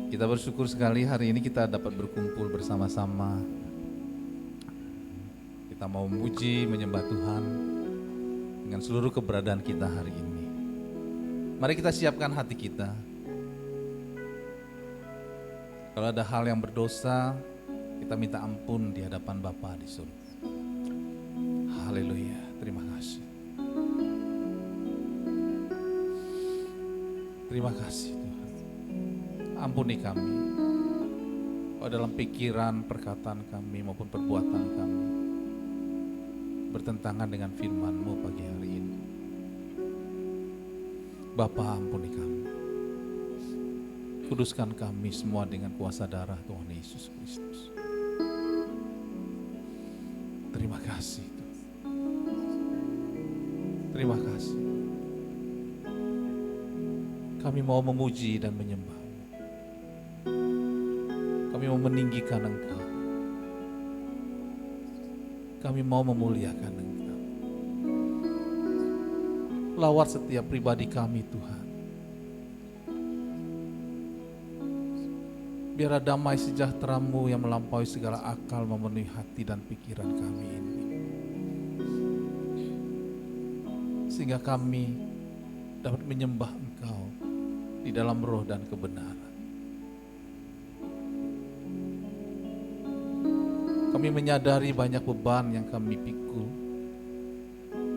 Kita bersyukur sekali hari ini kita dapat berkumpul bersama-sama. Kita mau memuji, menyembah Tuhan dengan seluruh keberadaan kita hari ini. Mari kita siapkan hati kita. Kalau ada hal yang berdosa, kita minta ampun di hadapan Bapa di surga. Haleluya, terima kasih. Terima kasih Tuhan. Ampuni kami. Dalam pikiran, perkataan kami maupun perbuatan kami bertentangan dengan firman-Mu pagi hari ini. Bapa, ampuni kami. Kuduskan kami semua dengan kuasa darah Tuhan Yesus Kristus. Terima kasih Tuhan. Terima kasih. Kami mau memuji dan menyembah. Kami mau meninggikan Engkau. Kami mau memuliakan Engkau. Lawat setiap pribadi kami Tuhan. Biar damai sejahtera-Mu yang melampaui segala akal memenuhi hati dan pikiran kami ini. Sehingga kami dapat menyembah Engkau di dalam roh dan kebenaran. Kami menyadari banyak beban yang kami pikul,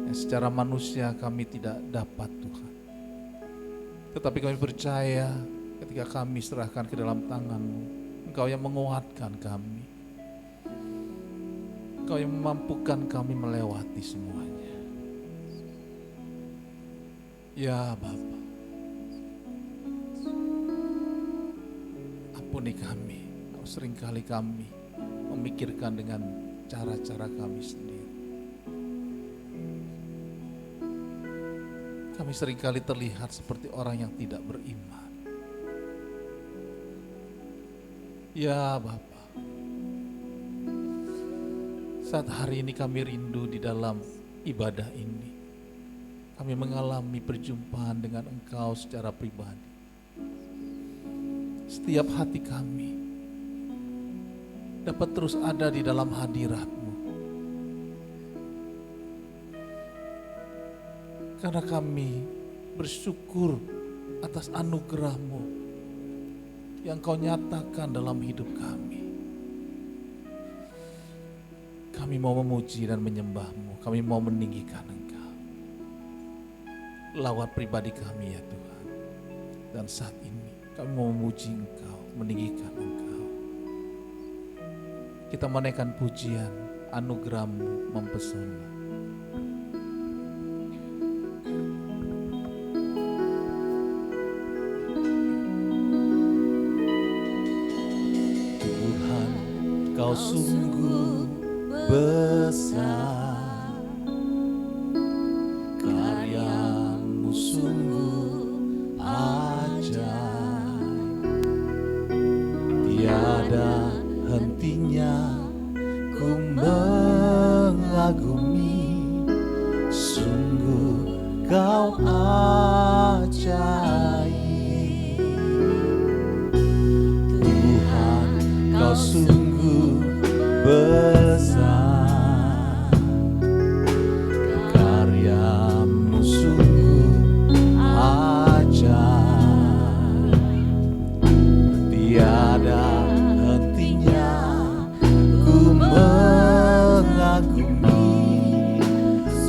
yang secara manusia kami tidak dapat Tuhan. Tetapi kami percaya ketika kami serahkan ke dalam tangan-Mu, Engkau yang menguatkan kami. Engkau yang memampukan kami melewati semuanya. Ya Bapa, ampuni kami. Seringkali kami memikirkan dengan cara-cara kami sendiri. Kami seringkali terlihat seperti orang yang tidak beriman. Ya Bapa, saat hari ini kami rindu di dalam ibadah ini, kami mengalami perjumpaan dengan Engkau secara pribadi. Setiap hati kami dapat terus ada di dalam hadirat-Mu. Karena kami bersyukur atas anugerah-Mu yang Kau nyatakan dalam hidup kami. Kami mau memuji dan menyembah-Mu. Kami mau meninggikan Engkau. Lawat pribadi kami ya Tuhan. Dan saat ini kami mau memuji Engkau, meninggikan Engkau. Kita menaikkan pujian, anugerah-Mu mempesona. Tuhan, Kau sungguh besar, karya-Mu sungguh ajaib, tiada hentinya ku mengagumi, sungguh Kau ajaib. Tuhan, Kau sungguh besar, karya-Mu sungguh ajaib, tiada hentinya ku mengagumi,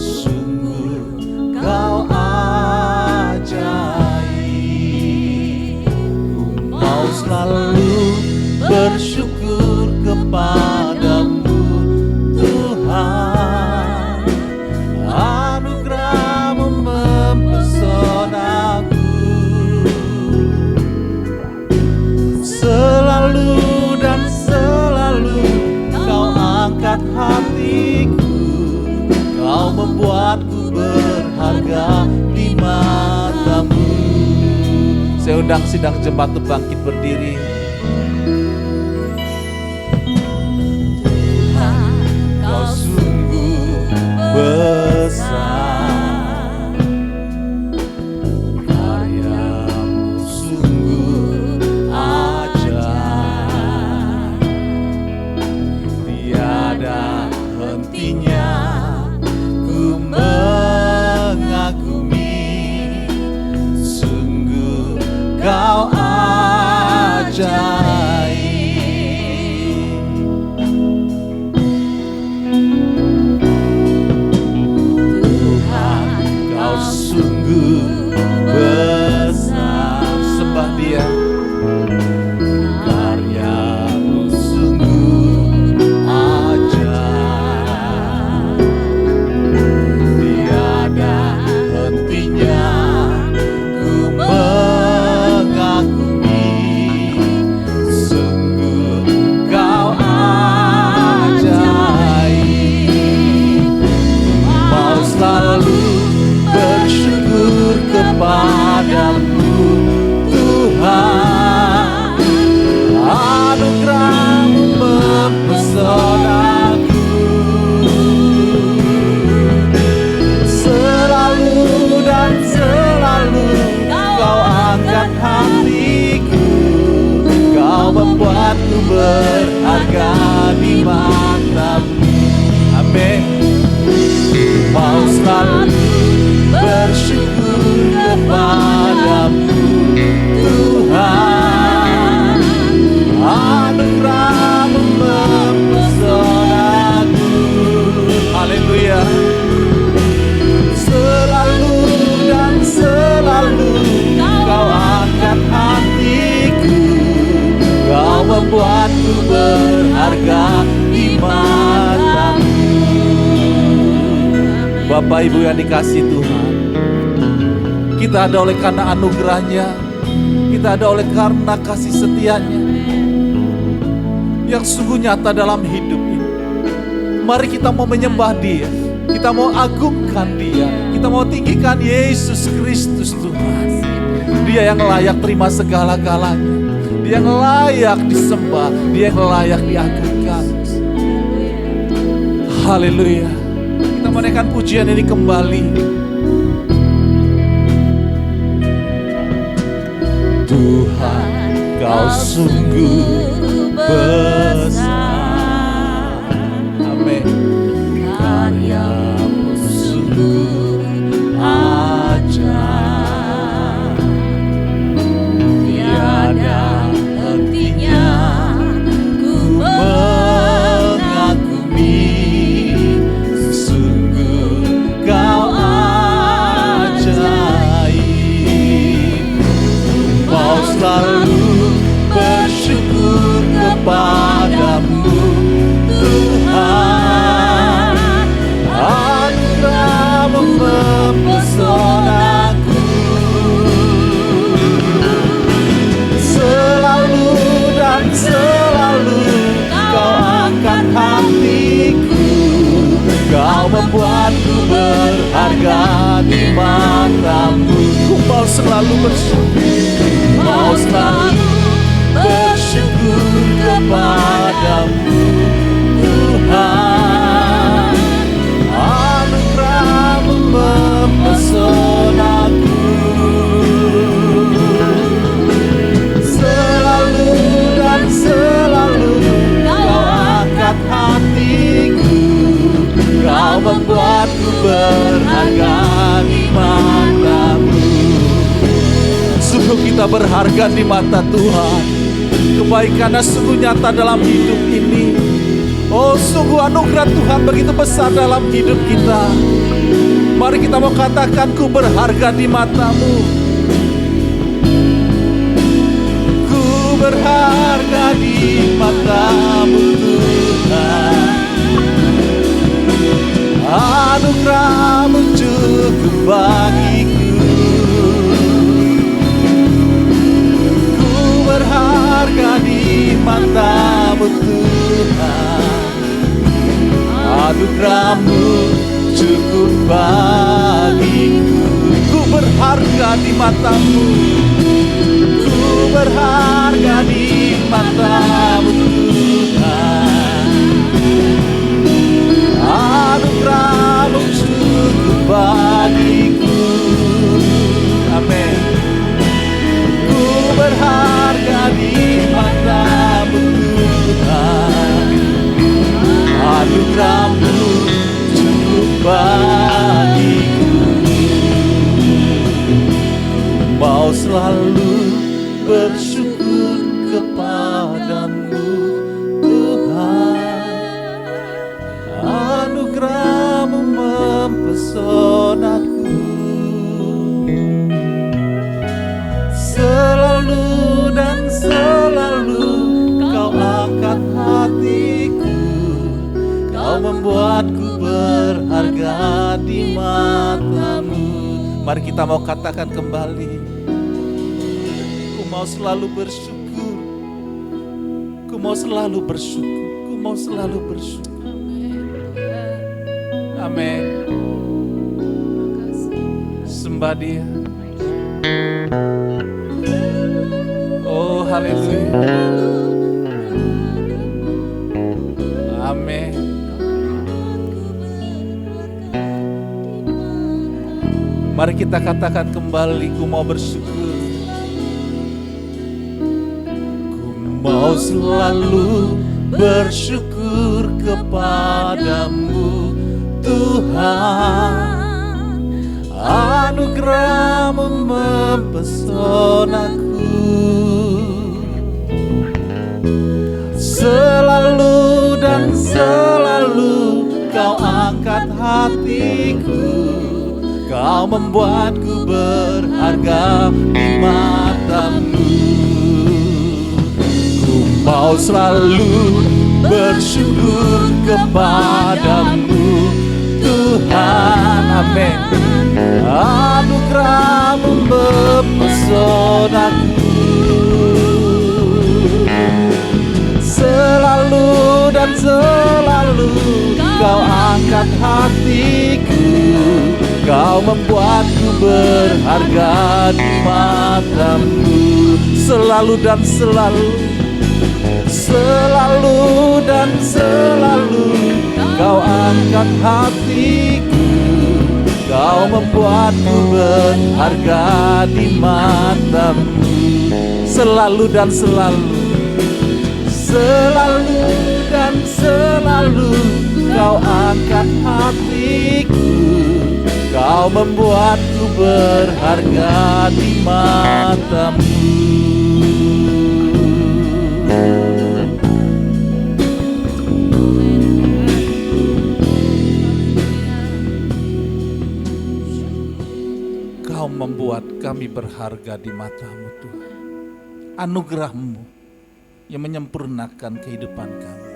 sungguh Kau ajaib. Ku mau selalu bersyukur kepadamu Tuhan, anugerah-Mu mempesonaku. Selalu dan selalu Kau angkat hatiku, Kau membuatku berharga di mata-Mu. Saya undang sidang jemaat untuk bangkit berdiri. Tuhan, Kau sungguh besar, karya-Mu sungguh ajaib. Kau ajaib. Tuhan, Kau sungguh besar. Sembah Dia. Karya-Mu sungguh ajaib. Tiada hentinya ku mengagumi. Sungguh Kau ajaib. Mau selalu bersyukur kepadamu Tuhan. Anugerah-Mu mempesonaku. Selalu dan selalu Kau angkat hatiku. Kau membuatku berharga di mata-Mu. Amin. Mau selalu bersyukur kepadamu Tuhan. Anugerah-Mu mempesonaku. Haleluya. Selalu dan selalu Kau angkat hatiku. Kau membuatku berharga di mata-Mu. Bapak Ibu yang dikasihi Tuhan, kita ada oleh karena anugerah-Nya, kita ada oleh karena kasih setia-Nya yang sungguh nyata dalam hidup ini. Mari kita mau menyembah Dia, kita mau agungkan Dia, kita mau tinggikan Yesus Kristus Tuhan. Dia yang layak terima segala-galanya, Dia yang layak disembah, Dia yang layak diagungkan. Haleluya. Kita menaikkan pujian ini kembali. Tuhan, Kau sungguh besar. Amin. Karya-Mu sungguh ajaib. Tiada hentinya ku mengagumi. Kau ajaib. Mau selalu bersyukur kepadamu Tuhan. Anugerah-Mu mempesonaku. Selalu dan selalu Kau angkat hatiku. Kau membuatku berharga di mata-Mu. Ku mau selalu bersyukur, mau selalu bersyukur kepadamu Tuhan. Anugerah-Mu mempesonaku. Selalu dan selalu Kau angkat hatiku. Kau membuatku berharga di mata-Mu. Sungguh kita berharga di mata Tuhan. Kebaikan-Nya sungguh nyata dalam hidup ini. Oh, sungguh anugerah Tuhan begitu besar dalam hidup kita. Mari kita mau katakan, ku berharga di mata-Mu. Ku berharga di mata-Mu Tuhan. Anugerah-Mu cukup bagiku. Ku berharga di mata-Mu Tuhan. Anugerah-Mu cukup bagiku. Ku berharga di mata-Mu. Ku berharga di mata-Mu Tuhan. Anugerah-Mu cukup bagiku. Amin. Ku berharga di mata-Mu Tuhan. Anugerah-Mu cukup bagiku. Mau selalu bersyukur kepadamu Tuhan. Anugerah-Mu mempesonaku, selalu dan selalu Kau angkat hatiku, Kau membuatku berharga di mata-Mu. Mari kita mau katakan kembali, ku mau selalu bersyukur, ku mau selalu bersyukur, ku mau selalu bersyukur. Amin. Sembah Dia. Oh, haleluya. Amin. Mari kita katakan kembali, ku mau bersyukur. Ku mau selalu bersyukur kepadamu Tuhan. Anugerah-Mu mempesonaku, selalu dan selalu Kau angkat hatiku, Kau membuatku berharga di mata-Mu. Ku mau selalu bersyukur kepadamu Tuhan. Amin. Anugerah-Mu mempesonaku, selalu dan selalu Kau angkat hatiku, Kau membuatku berharga di mata-Mu. Selalu dan selalu, selalu dan selalu Kau angkat hatiku, Kau membuatku berharga di mata-Mu. Selalu dan selalu, selalu dan selalu Kau angkat hatiku, Kau membuatku berharga di mata-Mu. Kau membuat kami berharga di mata-Mu Tuhan. Anugerah-Mu yang menyempurnakan kehidupan kami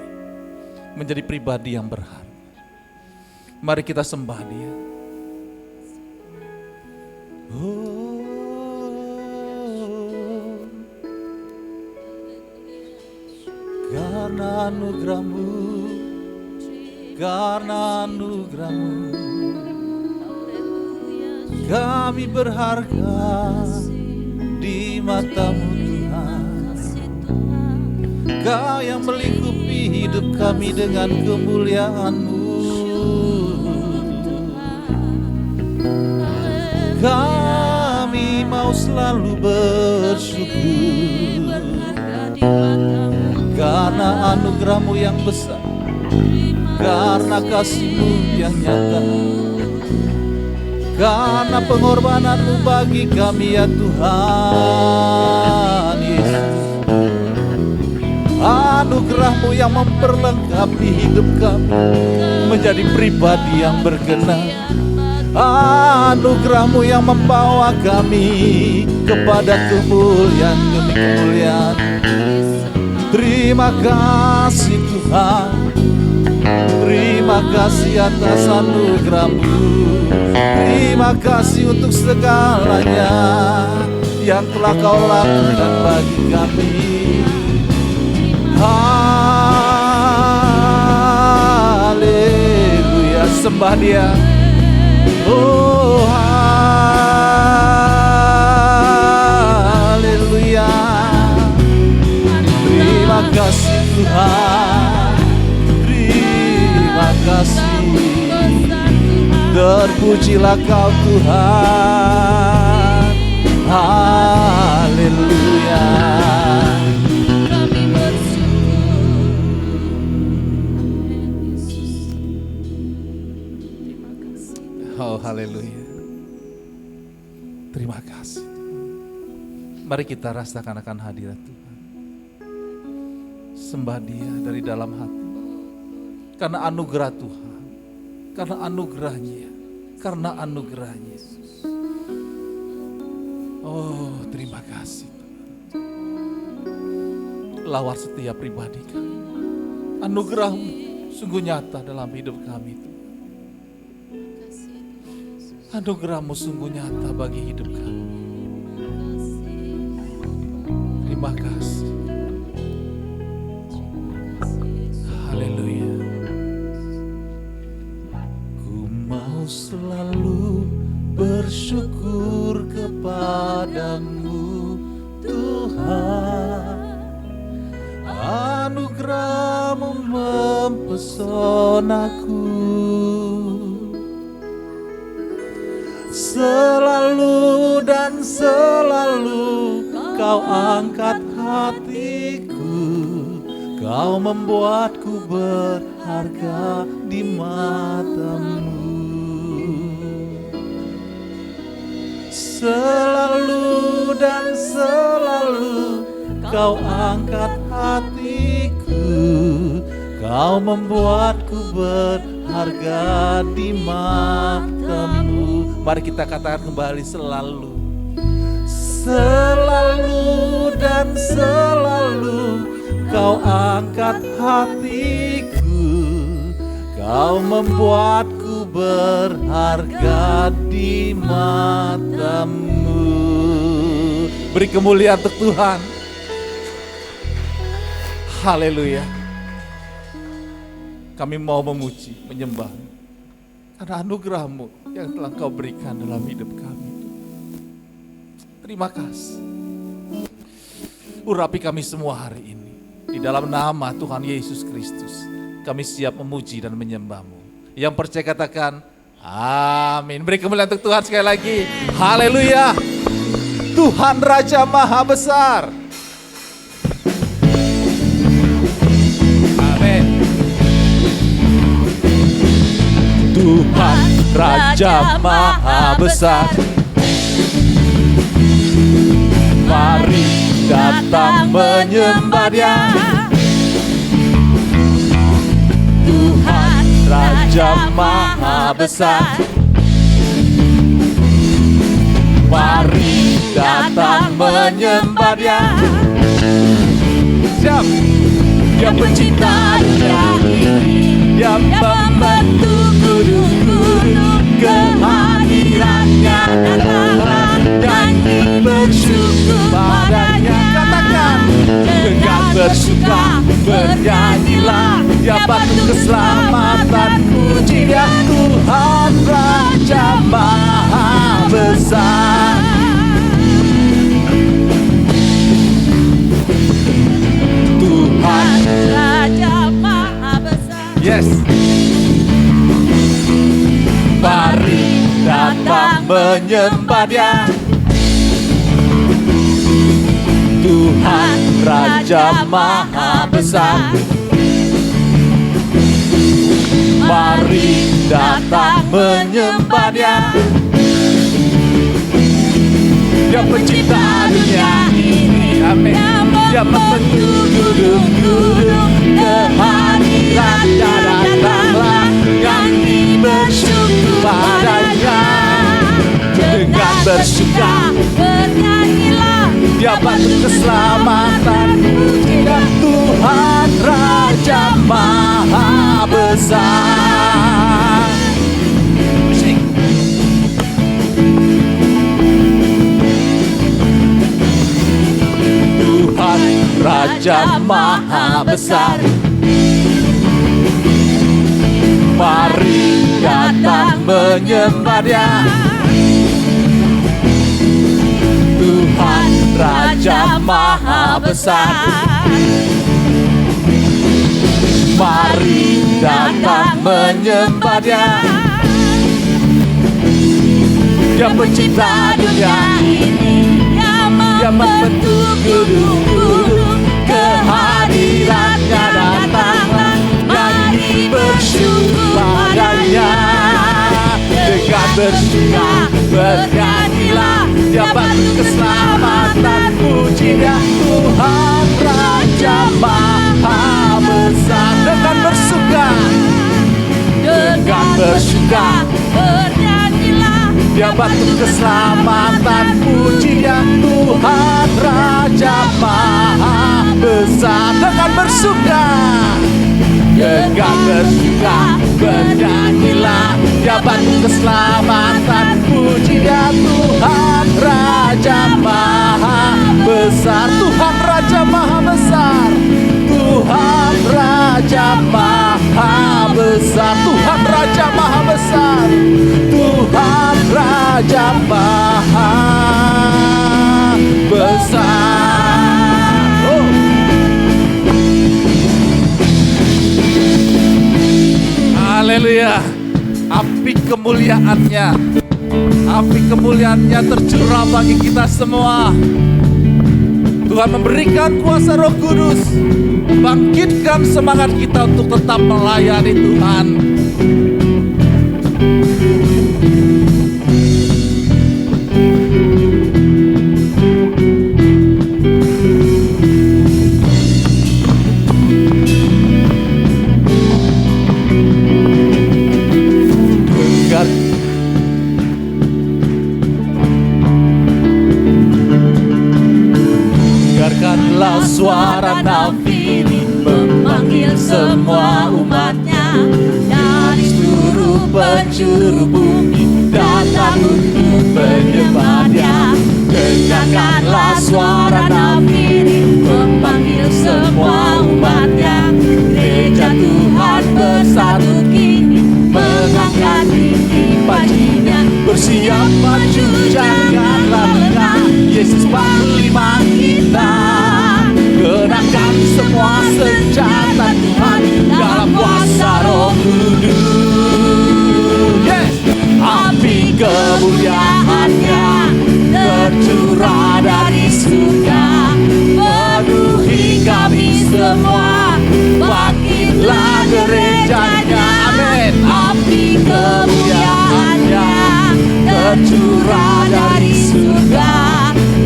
menjadi pribadi yang berharga. Mari kita sembah Dia. Karena anugerah-Mu, karena anugerah-Mu, kami berharga di mata-Mu Tuhan. Kau yang melingkupi hidup kami dengan kemuliaan-Mu. Kami mau selalu bersyukur karena anugerah-Mu yang besar, karena kasih-Mu yang nyata, karena pengorbanan-Mu bagi kami ya Tuhan Yesus. Anugerah-Mu yang memperlengkapi hidup kami menjadi pribadi yang berkenan. Anugerah-Mu yang membawa kami kepada kemuliaan demi kemuliaan. Terima kasih Tuhan, terima kasih atas anugerah-Mu. Terima kasih untuk segalanya yang telah Kau lakukan bagi kami. Haleluya, sembah Dia. Oh haleluya. Terima kasih Tuhan, terima kasih. Terpujilah Kau Tuhan. Haleluya. Oh haleluya. Terima kasih. Mari kita rasakan akan hadirat Tuhan. Sembah Dia dari dalam hati. Karena anugerah Tuhan. Karena anugerahnya. Karena anugerahnya. Oh, terima kasih Tuhan. Lawar setiap pribadi kami. Anugerah-Mu sungguh nyata dalam hidup kami Tuhan. Anugerah-Mu sungguh nyata bagi hidup kami. Terima kasih. Haleluya. Ku mau selalu bersyukur kepadamu Tuhan. Anugerah-Mu mempesonaku. Selalu dan selalu Kau angkat hatiku. Kau membuatku berharga di mata-Mu. Selalu dan selalu Kau angkat hatiku. Kau membuatku berharga di mata-Mu. Mari kita katakan kembali selalu. Selalu dan selalu Kau angkat hatiku. Kau membuatku berharga di mata-Mu. Beri kemuliaan untuk Tuhan. Haleluya. Kami mau memuji, menyembah karena anugerah-Mu yang telah Kau berikan dalam hidup kami. Terima kasih. Urapi kami semua hari ini. Di dalam nama Tuhan Yesus Kristus, kami siap memuji dan menyembah-Mu. Yang percaya katakan, amin. Beri kemuliaan untuk Tuhan sekali lagi. Haleluya. Tuhan Raja Maha Besar. Amin. Tuhan Raja Maha Besar. Mari datang menyembah Dia. Tuhan Raja Maha Besar. Mari datang menyembah Dia. Siap. Dia pencipta dunia ini. Dia membentuk gunung-gunung. Kehadirannya datanglah, nyanyi bersyukur padanya. Katakan dengan bersuka bernyanyilah. Dia patut keselamatan, puji Dia. Tuhan Raja Maha Besar. Tuhan Raja Maha Besar. Yes. Mari datang menyembah Dia. Tuhan Raja Maha Besar. Mari datang menyembah Dia. Dia pencipta dunia ini. Amin. Dia membentuk gunung-gunung. Kehadirannya datanglah, nyanyi bersyukur padanya. Dengan bersuka bernyanyilah. Dia patut keselamatan, puji Dia. Tuhan Raja Maha Besar. Musik. Tuhan Raja Maha Besar. Mari datang menyembah Dia. Tuhan Raja Maha Besar. Mari datang menyembah Dia. Dia pencipta dunia ini. Dia membentuk gunung-gunung. Kehadirannya datanglah, nyanyi bersyukur padanya. Dengan bersuka bernyanyilah. Dia patut keselamatan, bersuka, bernyanyilah, Dia batu keselamatan. Puji Dia Tuhan Raja Maha Besar. Dengan bersuka, dengan bersuka, bernyanyilah, Dia batu keselamatan. Puji Dia Tuhan Raja Maha Besar. Tuhan Raja Maha Besar, Tuhan Raja Maha Besar, Tuhan Raja Maha Besar, Tuhan Raja Maha Besar. Oh. Haleluya. Api kemuliaannya tercurah bagi kita semua. Tuhan memberikan kuasa Roh Kudus, bangkitkan semangat kita untuk tetap melayani Tuhan. Dengarkanlah suara nafiri memanggil semua umatnya dari seluruh penjuru bumi datang untuk menyembah Dia. Dengarkanlah suara nafiri memanggil semua umatnya. Gereja Tuhan bersatu kini mengangkat tinggi pajinya. Bersiap maju janganlah lengah, Yesus panglima kita. Gerakkan semua senjata Tuhan dalam kuasa Roh Kudus. Yes. Api kemuliaannya tercurah dari surga, penuhi kami semua, bangkitlah gerejanya. Amin. Api kemuliaannya tercurah dari surga,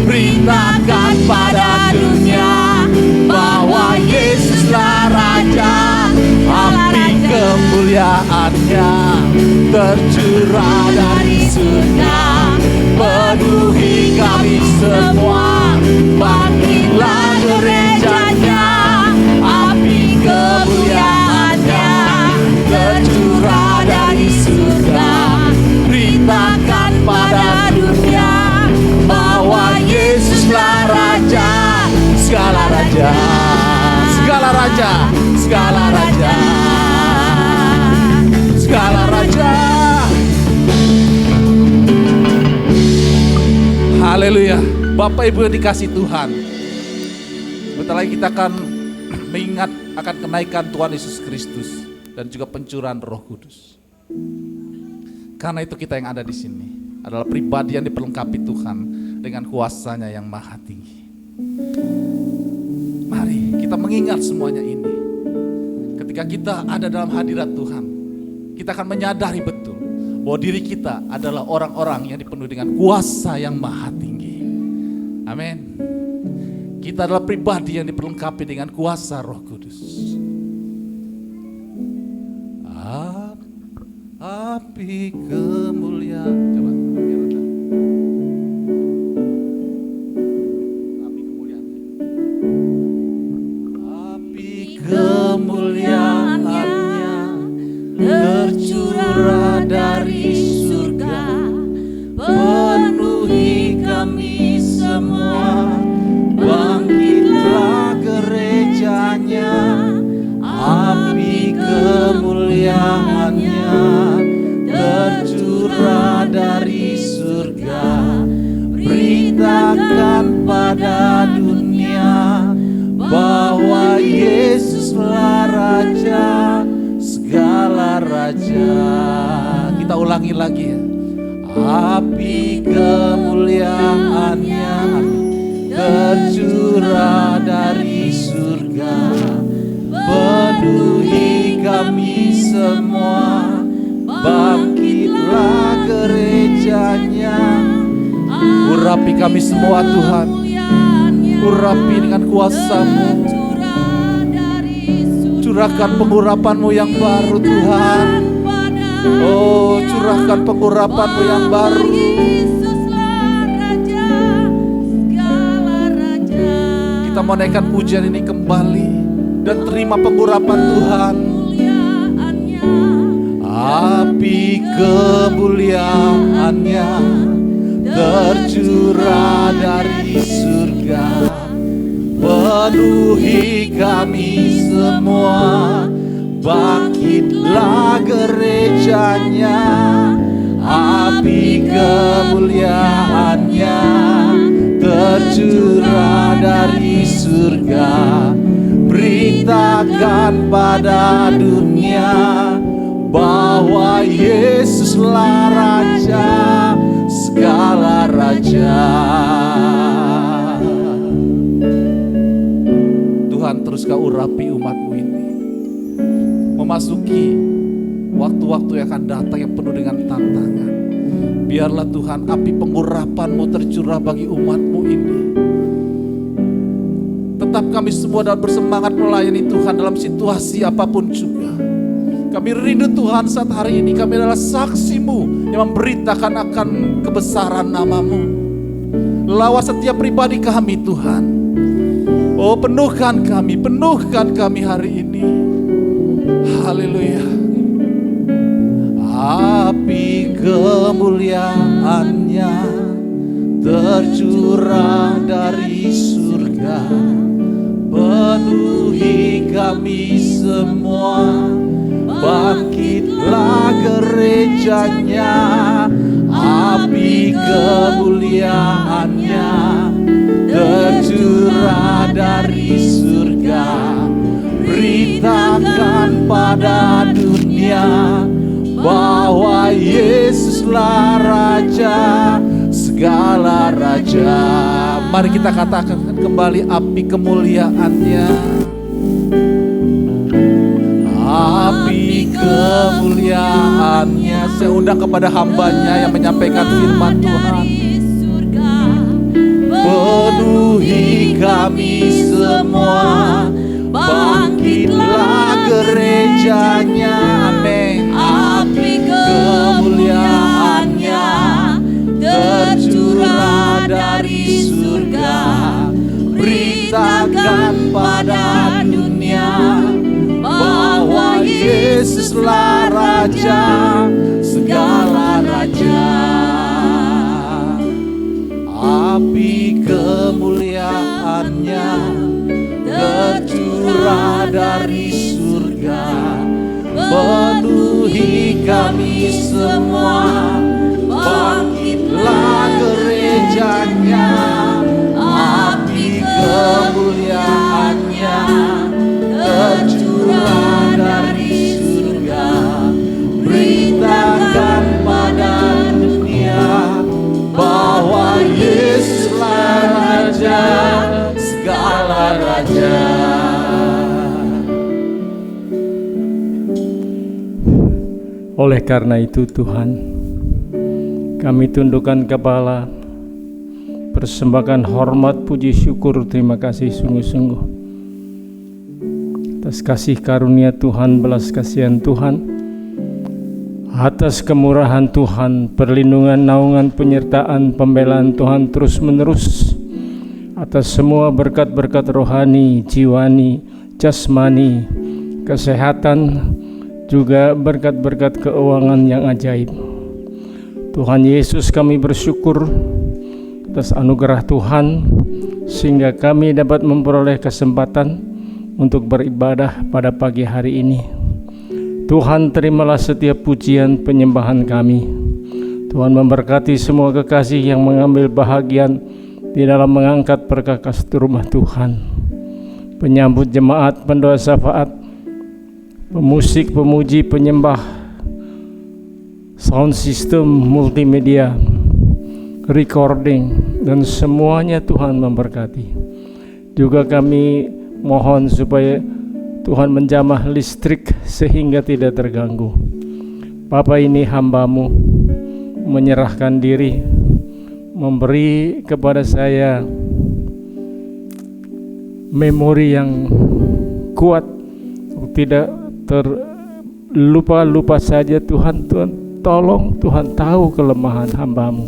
beritakan pada dunia bahwa Yesuslah Raja. Api kemuliaannya tercurah dari surga, penuhi kami semua, bangkitlah gerejanya. Api kemuliaannya tercurah dari surga, beritakan pada dunia bahwa Yesuslah Raja. Segala raja, segala raja, segala raja, segala raja. Haleluya. Bapak Ibu yang dikasih Tuhan, sebentar lagi kita akan mengingat akan kenaikan Tuhan Yesus Kristus dan juga pencurahan Roh Kudus. Karena itu kita yang ada di sini adalah pribadi yang diperlengkapi Tuhan dengan kuasanya yang maha tinggi. Mari kita mengingat semuanya ini. Ketika kita ada dalam hadirat Tuhan, kita akan menyadari betul bahwa diri kita adalah orang-orang yang dipenuhi dengan kuasa yang maha tinggi. Amin. Kita adalah pribadi yang diperlengkapi dengan kuasa Roh Kudus. Api kemuliaan. Coba. Kemuliaannya tercurah dari surga, penuhi kami semua, bangkitlah gerejanya. Api kemuliaannya tercurah dari surga, beritakan pada dunia bahwa Yesuslah Raja, segala raja. Kita ulangi lagi ya. Api kemuliaannya tercurah dari surga, penuhi kami semua, bangkitlah gerejanya. Urapi kami semua Tuhan, urapi dengan kuasa-Mu, curahkan pengurapan-Mu yang baru Tuhan. Oh, curahkan pengurapan-Mu yang baru. Yesuslah Raja, segala raja. Kita mau naikkan pujian ini kembali dan terima pengurapan Tuhan. Kemuliaannya, Api kemuliaan-Nya tercurah dari surga, penuhi kami semua. Bangkitlah gerejanya, api kemuliaan-Nya tercurah dari surga. Beritakan pada dunia bahwa Yesuslah Raja, segala raja. Tuhan, terus Kau urapi umat-Mu ini, memasuki waktu-waktu yang akan datang yang penuh dengan tantangan. Biarlah Tuhan api pengurapan-Mu tercurah bagi umat-Mu ini. Tetap kami semua dalam bersemangat melayani Tuhan dalam situasi apapun juga. Kami rindu Tuhan saat hari ini kami adalah saksi-Mu yang memberitakan akan kebesaran nama-Mu. Lawas setiap pribadi kami Tuhan. Oh, penuhkan kami hari ini. Haleluya. Api kemuliaan-Nya tercurah dari surga, penuhi kami semua. Bangkitlah gerejanya, api kemuliaan-Nya tercurah dari surga. Beritakan pada dunia bahwa Yesuslah Raja, segala raja. Mari kita katakan kembali api kemuliaan-Nya. Api kemuliaan-Nya. Saya undang kepada hamba-Nya yang menyampaikan firman Tuhan. Penuhi kami semua. Bangkitlah gerejanya. Amin. api kemuliaan-Nya tercurah dari surga. Beritakan pada dunia bahwa Yesuslah Raja, segala raja. Api kemuliaan-Nya tercurah dari surga, penuhi kami semua. Bangkitlah gerejanya, api kemuliaan-Nya tercurah dari surga. Beritakan pada dunia bahwa Yesuslah Raja, segala raja. Oleh karena itu Tuhan, kami tundukkan kepala, persembahkan hormat, puji, syukur, terima kasih sungguh-sungguh atas kasih karunia Tuhan, belas kasihan Tuhan, atas kemurahan Tuhan, perlindungan, naungan, penyertaan, pembelaan Tuhan terus menerus, atas semua berkat-berkat rohani, jiwani, jasmani, kesehatan, juga berkat-berkat keuangan yang ajaib. Tuhan Yesus, kami bersyukur atas anugerah Tuhan sehingga kami dapat memperoleh kesempatan untuk beribadah pada pagi hari ini. Tuhan, terimalah setiap pujian penyembahan kami. Tuhan memberkati semua kekasih yang mengambil bahagian di dalam mengangkat perkakas rumah Tuhan, penyambut jemaat, pendoa syafaat, pemusik, pemuji, penyembah, sound system, multimedia, recording, dan semuanya Tuhan memberkati. Juga kami mohon supaya Tuhan menjamah listrik sehingga tidak terganggu. Bapa, ini hamba-Mu menyerahkan diri, memberi kepada saya memori yang kuat, tidak lupa-lupa saja Tuhan. Tuhan tolong, Tuhan tahu kelemahan hamba-Mu.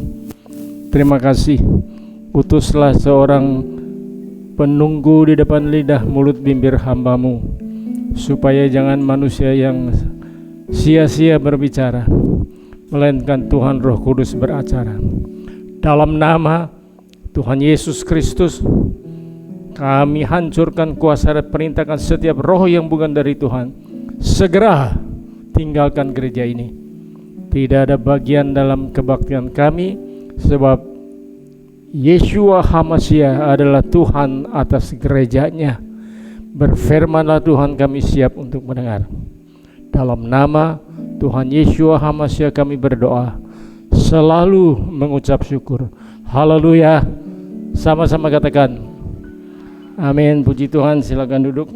Terima kasih, utuslah seorang penunggu di depan lidah mulut bibir hamba-Mu, supaya jangan manusia yang sia-sia berbicara, melainkan Tuhan Roh Kudus beracara. Dalam nama Tuhan Yesus Kristus, kami hancurkan kuasa dan perintahkan setiap roh yang bukan dari Tuhan. Segera tinggalkan gereja ini. Tidak ada bagian dalam kebaktian kami, sebab Yeshua HaMashiach adalah Tuhan atas gerejanya. Berfirmanlah Tuhan, kami siap untuk mendengar. Dalam nama Tuhan Yeshua HaMashiach kami berdoa, selalu mengucap syukur. Haleluya. Sama-sama katakan amin. Puji Tuhan. Silakan duduk.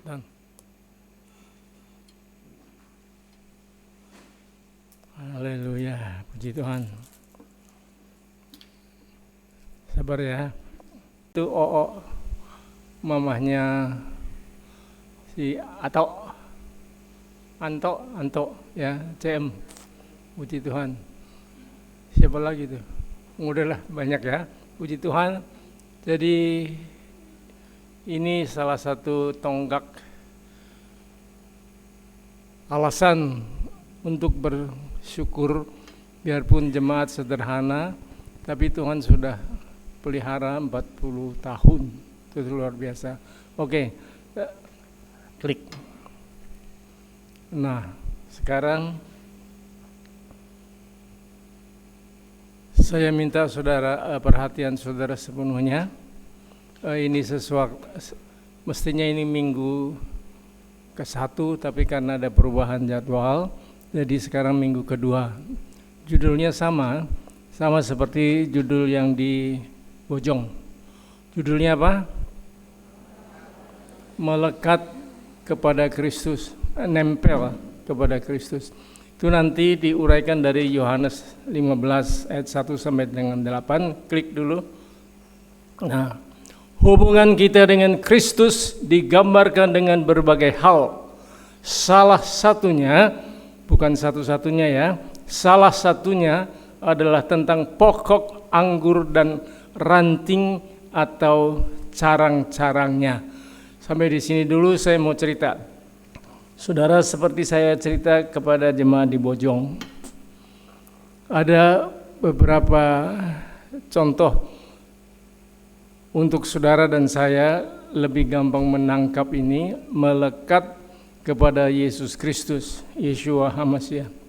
Dan. Haleluya. Puji Tuhan. Sabar ya. Itu Oo, mamahnya si Anto ya, CM. Puji Tuhan. Siapa lagi tuh? Udahlah, banyak ya. Puji Tuhan. Jadi ini salah satu tonggak alasan untuk bersyukur, biarpun jemaat sederhana, tapi Tuhan sudah pelihara 40 tahun. Itu luar biasa. Oke, klik. Nah, sekarang saya minta saudara, perhatian saudara sepenuhnya. Ini sesuatu, mestinya ini minggu ke-1, tapi karena ada perubahan jadwal, jadi sekarang minggu kedua. Judulnya sama seperti judul yang di Bojong. Judulnya apa? Melekat kepada Kristus, nempel kepada Kristus. Itu nanti diuraikan dari Yohanes 15 ayat 1 sampai dengan 8. Klik dulu. Nah, hubungan kita dengan Kristus digambarkan dengan berbagai hal. Salah satunya, bukan satu-satunya ya, salah satunya adalah tentang pokok anggur dan ranting atau carang-carangnya. Sampai di sini dulu saya mau cerita. Saudara, seperti saya cerita kepada jemaat di Bojong, ada beberapa contoh untuk saudara dan saya lebih gampang menangkap ini, melekat kepada Yesus Kristus, Yeshua HaMashiach.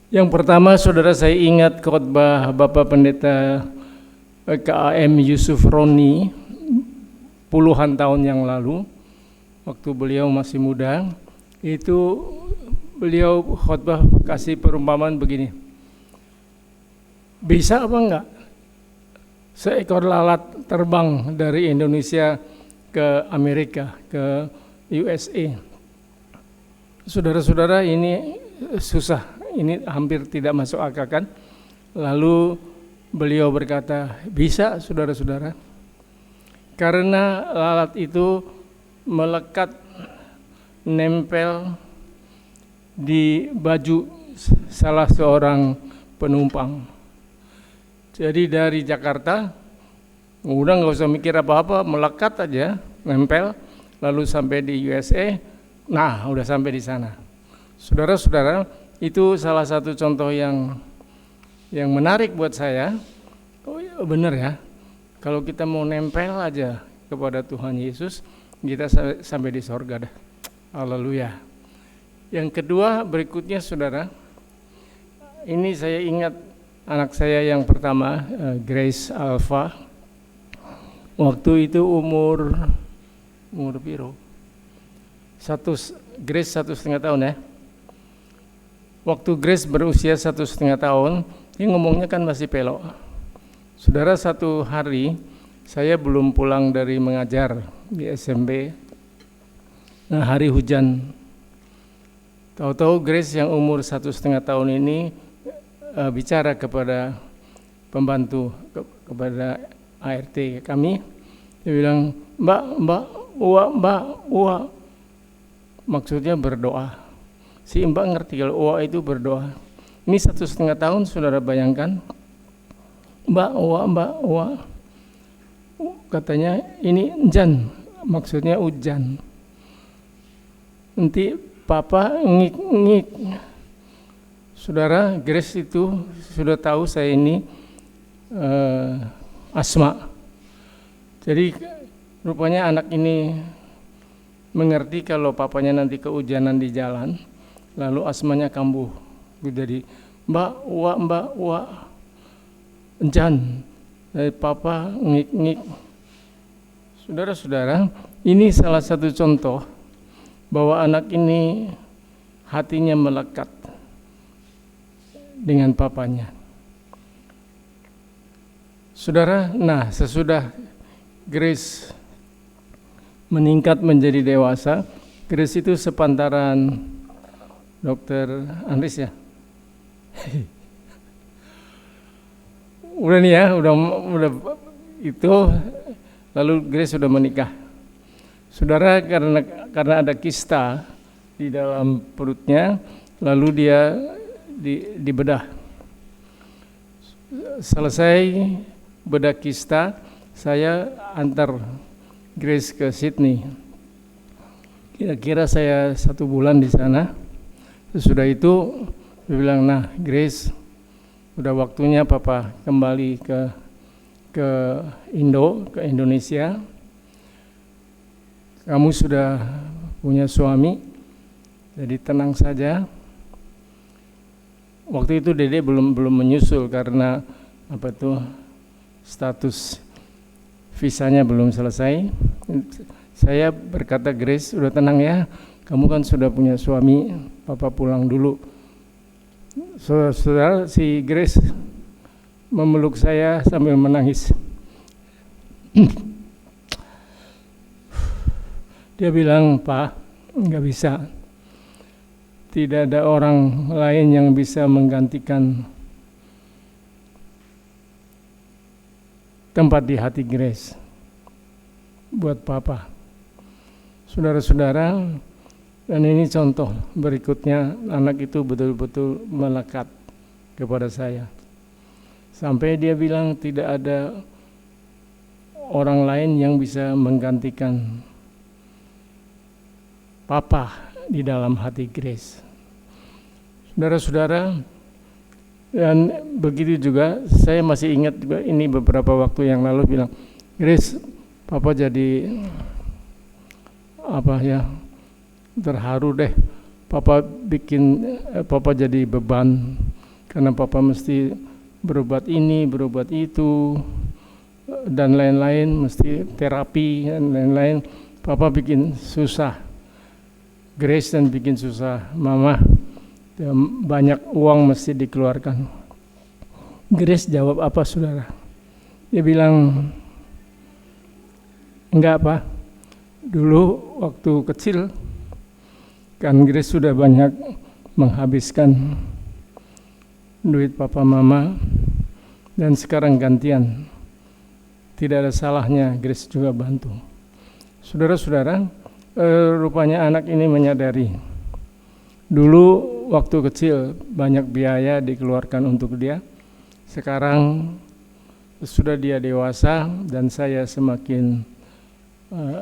Yang pertama, saudara, saya ingat khotbah Bapak Pendeta KAM Yusuf Roni puluhan tahun yang lalu, waktu beliau masih muda. Itu beliau khotbah kasih perumpamaan begini, bisa apa enggak seekor lalat terbang dari Indonesia ke Amerika, ke USA? Saudara-saudara, ini susah, ini hampir tidak masuk akal kan? Lalu beliau berkata, bisa saudara-saudara, karena lalat itu melekat, nempel di baju salah seorang penumpang. Jadi dari Jakarta, udah nggak usah mikir apa-apa, melekat aja, nempel, lalu sampai di USA, nah udah sampai di sana. Saudara-saudara, itu salah satu contoh yang menarik buat saya. Oh iya, benar ya, kalau kita mau nempel aja kepada Tuhan Yesus, kita sampai di sorga dah. Haleluya. Yang kedua, berikutnya saudara, ini saya ingat anak saya yang pertama, Grace Alpha, waktu itu umur piro? Grace 1,5 tahun ya. Waktu Grace berusia 1,5 tahun, dia ngomongnya kan masih pelok. Saudara, satu hari saya belum pulang dari mengajar di SMP. Nah, hari hujan Tahu-tahu Grace yang umur 1,5 tahun ini bicara kepada pembantu, kepada ART kami. Dia bilang, Mbak, Uwa. Maksudnya berdoa. Si Mbak ngerti kalau Uwa itu berdoa. Ini 1,5 tahun, saudara bayangkan. Mbak, Uwa. Katanya ini Jan, maksudnya hujan. Nanti Papa ngik. Saudara, Grace itu sudah tahu saya ini asma. Jadi rupanya anak ini mengerti kalau papanya nanti kehujanan di jalan, lalu asmanya kambuh. Jadi Mbak, Uwa, Jan, dari Papa ngik. Saudara-saudara, ini salah satu contoh bahwa anak ini hatinya melekat dengan papanya. Saudara, nah sesudah Grace meningkat menjadi dewasa, Grace itu sepantaran Dokter Andris ya. Udah nih ya, udah itu, lalu Grace sudah menikah. Saudara, karena ada kista di dalam perutnya, lalu dia dibedah. Selesai bedah kista, saya antar Grace ke Sydney. Kira-kira saya 1 bulan di sana. Sesudah itu dia bilang, nah Grace, udah waktunya Papa kembali ke Indonesia. Kamu sudah punya suami, jadi tenang saja. Waktu itu Dede belum menyusul karena status visanya belum selesai. Saya berkata, Grace, udah tenang ya, kamu kan sudah punya suami, Papa pulang dulu. Saudara, si Grace memeluk saya sambil menangis. Dia bilang, Pak, nggak bisa. Tidak ada orang lain yang bisa menggantikan tempat di hati Grace buat Papa. Saudara-saudara, dan ini contoh berikutnya, anak itu betul-betul melekat kepada saya. Sampai dia bilang tidak ada orang lain yang bisa menggantikan Papa di dalam hati Grace. Saudara-saudara, dan begitu juga saya masih ingat juga ini beberapa waktu yang lalu bilang, Grace, Papa jadi terharu deh. Papa jadi beban karena Papa mesti berobat ini, berobat itu dan lain-lain, mesti terapi dan lain-lain. Papa bikin susah Grace dan bikin susah Mama. Banyak uang mesti dikeluarkan. Grace jawab apa, saudara? Dia bilang, enggak Pak, dulu waktu kecil kan Grace sudah banyak menghabiskan duit Papa Mama, dan sekarang gantian. Tidak ada salahnya Grace juga bantu. Saudara-saudara, rupanya anak ini menyadari dulu waktu kecil banyak biaya dikeluarkan untuk dia. Sekarang sudah dia dewasa dan saya semakin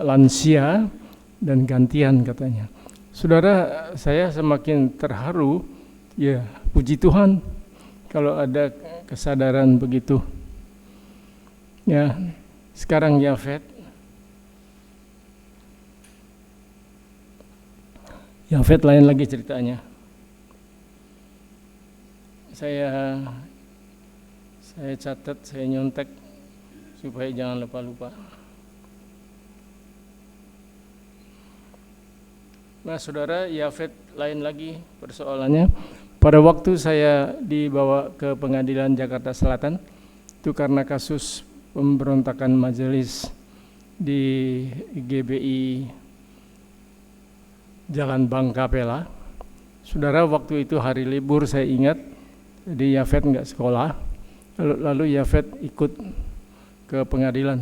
lansia dan gantian katanya. Saudara, saya semakin terharu, ya puji Tuhan kalau ada kesadaran begitu. Ya, sekarang Yafet lain lagi ceritanya. Saya catat, saya nyontek supaya jangan lupa-lupa. Nah, saudara, Yafet lain lagi persoalannya. Pada waktu saya dibawa ke pengadilan Jakarta Selatan, itu karena kasus pemberontakan majelis di GBI Jalan Bangkapela. Saudara, waktu itu hari libur saya ingat, jadi Yafet nggak sekolah, lalu Yafet ikut ke pengadilan.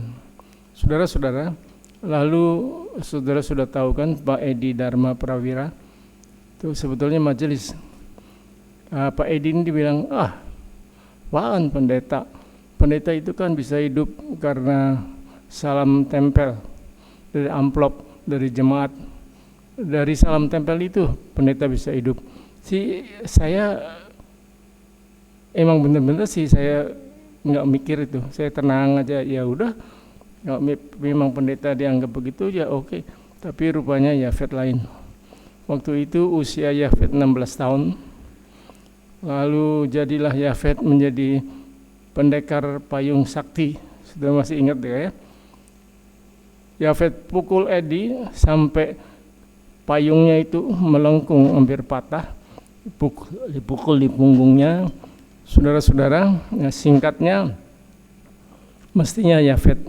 Saudara-saudara, lalu saudara sudah tahu kan Pak Edi Dharma Prawira, itu sebetulnya majelis. Pak Edi ini dibilang, apaan pendeta? Pendeta itu kan bisa hidup karena salam tempel dari amplop, dari jemaat. Dari salam tempel itu pendeta bisa hidup. Saya emang benar-benar sih saya nggak mikir itu. Saya tenang aja, ya udah. Kalau memang pendeta dianggap begitu ya oke. Tapi rupanya Yafet lain. Waktu itu usia Yafet 16 tahun. Lalu jadilah Yafet menjadi pendekar payung sakti. Sudah masih ingat ya? Yafet pukul Edi sampai payungnya itu melengkung, hampir patah, dipukul di punggungnya. Saudara-saudara, singkatnya, mestinya Yafet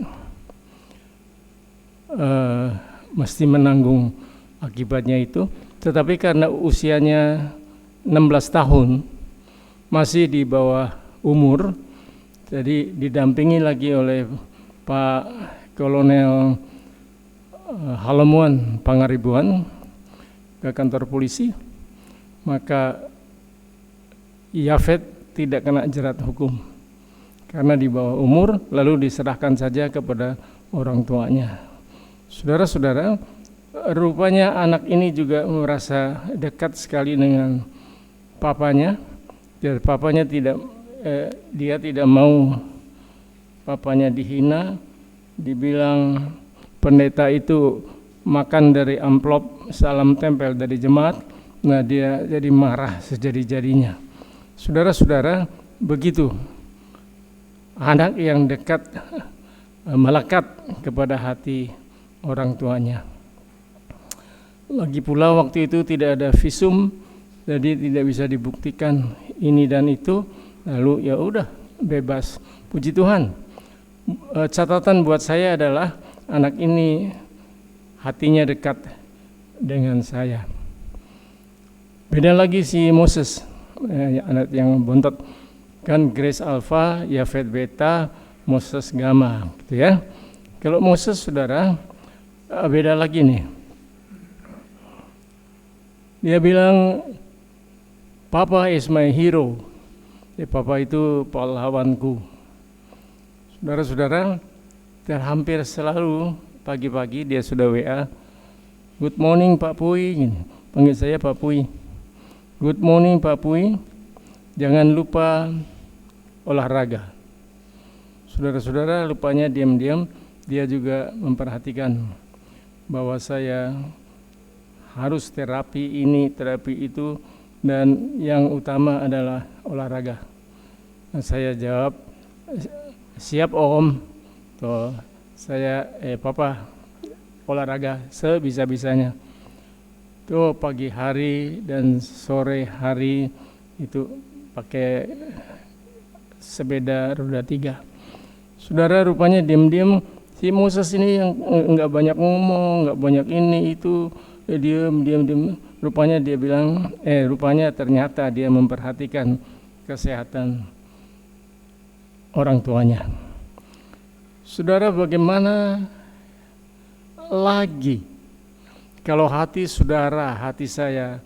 mesti menanggung akibatnya itu. Tetapi karena usianya 16 tahun, masih di bawah umur, jadi didampingi lagi oleh Pak Kolonel Halemuan Pangaribuan ke kantor polisi, maka Yafet tidak kena jerat hukum karena di bawah umur, lalu diserahkan saja kepada orang tuanya. Saudara-saudara, rupanya anak ini juga merasa dekat sekali dengan papanya. Dan papanya dia tidak mau papanya dihina, dibilang pendeta itu makan dari amplop salam tempel dari jemaat. Nah, dia jadi marah sejadi-jadinya. Saudara-saudara, begitu anak yang dekat melekat kepada hati orang tuanya. Lagi pula waktu itu tidak ada visum, jadi tidak bisa dibuktikan ini dan itu. Lalu ya udah bebas. Puji Tuhan. Catatan buat saya adalah anak ini hatinya dekat dengan saya. Beda lagi si Moses, anak yang bontot, kan Grace Alpha, Yafet Beta, Moses Gamma, gitu ya. Kalau Moses, saudara, beda lagi nih. Dia bilang, Papa is my hero. Papa itu pahlawanku. Saudara-saudara, hampir selalu pagi-pagi dia sudah WA, good morning Pak Pui, gini. Panggil saya Pak Pui. Good morning Pak Pui, jangan lupa olahraga. Saudara-saudara, lupanya diam-diam dia juga memperhatikan bahwa saya harus terapi ini, terapi itu, dan yang utama adalah olahraga. Nah, saya jawab, siap Om. Tuh, saya Papa olahraga sebisa-bisanya. Tuh pagi hari dan sore hari itu pakai sepeda roda 3. Saudara, rupanya diam-diam si Moses ini yang enggak banyak ngomong, enggak banyak ini itu, diam. Rupanya dia bilang, rupanya ternyata dia memperhatikan kesehatan orang tuanya. Saudara, bagaimana lagi kalau hati saudara, hati saya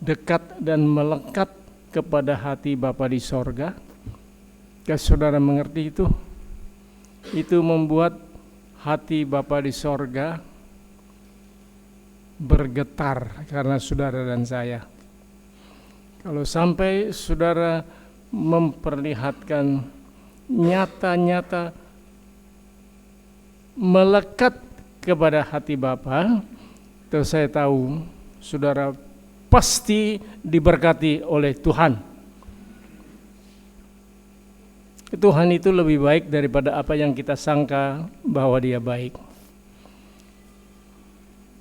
dekat dan melekat kepada hati Bapa di sorga? Kalau saudara mengerti itu membuat hati Bapa di sorga bergetar karena saudara dan saya. Kalau sampai saudara memperlihatkan nyata-nyata melekat kepada hati Bapa, itu saya tahu saudara pasti diberkati oleh Tuhan. Tuhan itu lebih baik daripada apa yang kita sangka bahwa Dia baik.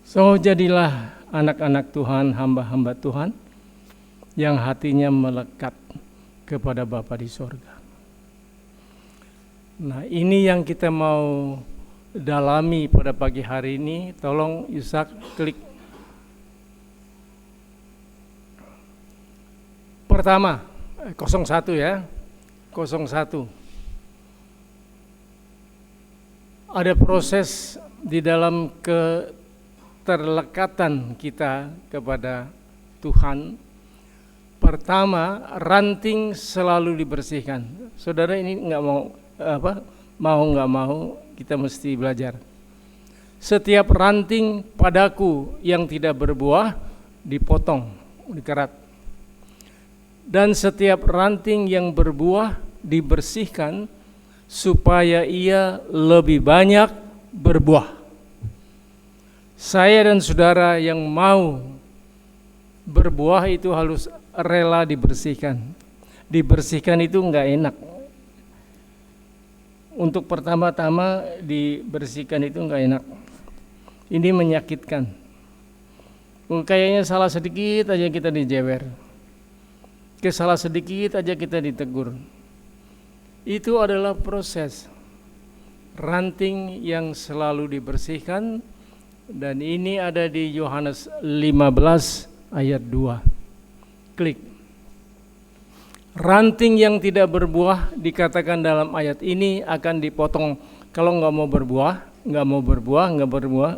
So, jadilah anak-anak Tuhan, hamba-hamba Tuhan yang hatinya melekat kepada Bapa di sorga. Nah, ini yang kita mau dalami pada pagi hari ini. Tolong Yusak klik. pertama 01 ya. 01. Ada proses di dalam keterlekatan kita kepada Tuhan. Pertama, ranting selalu dibersihkan. Saudara, ini nggak mau nggak mau kita mesti belajar. Setiap ranting padaku yang tidak berbuah dipotong, dikerat. Dan setiap ranting yang berbuah dibersihkan supaya ia lebih banyak berbuah. Saya dan saudara yang mau berbuah itu harus rela dibersihkan. Dibersihkan itu enggak enak. Untuk pertama-tama dibersihkan itu enggak enak. Ini menyakitkan. Kayaknya salah sedikit aja kita dijewer. Salah sedikit aja kita ditegur. Itu adalah proses ranting yang selalu dibersihkan, dan ini ada di Yohanes 15 ayat 2. Klik. Ranting yang tidak berbuah dikatakan dalam ayat ini akan dipotong. Kalau nggak mau berbuah,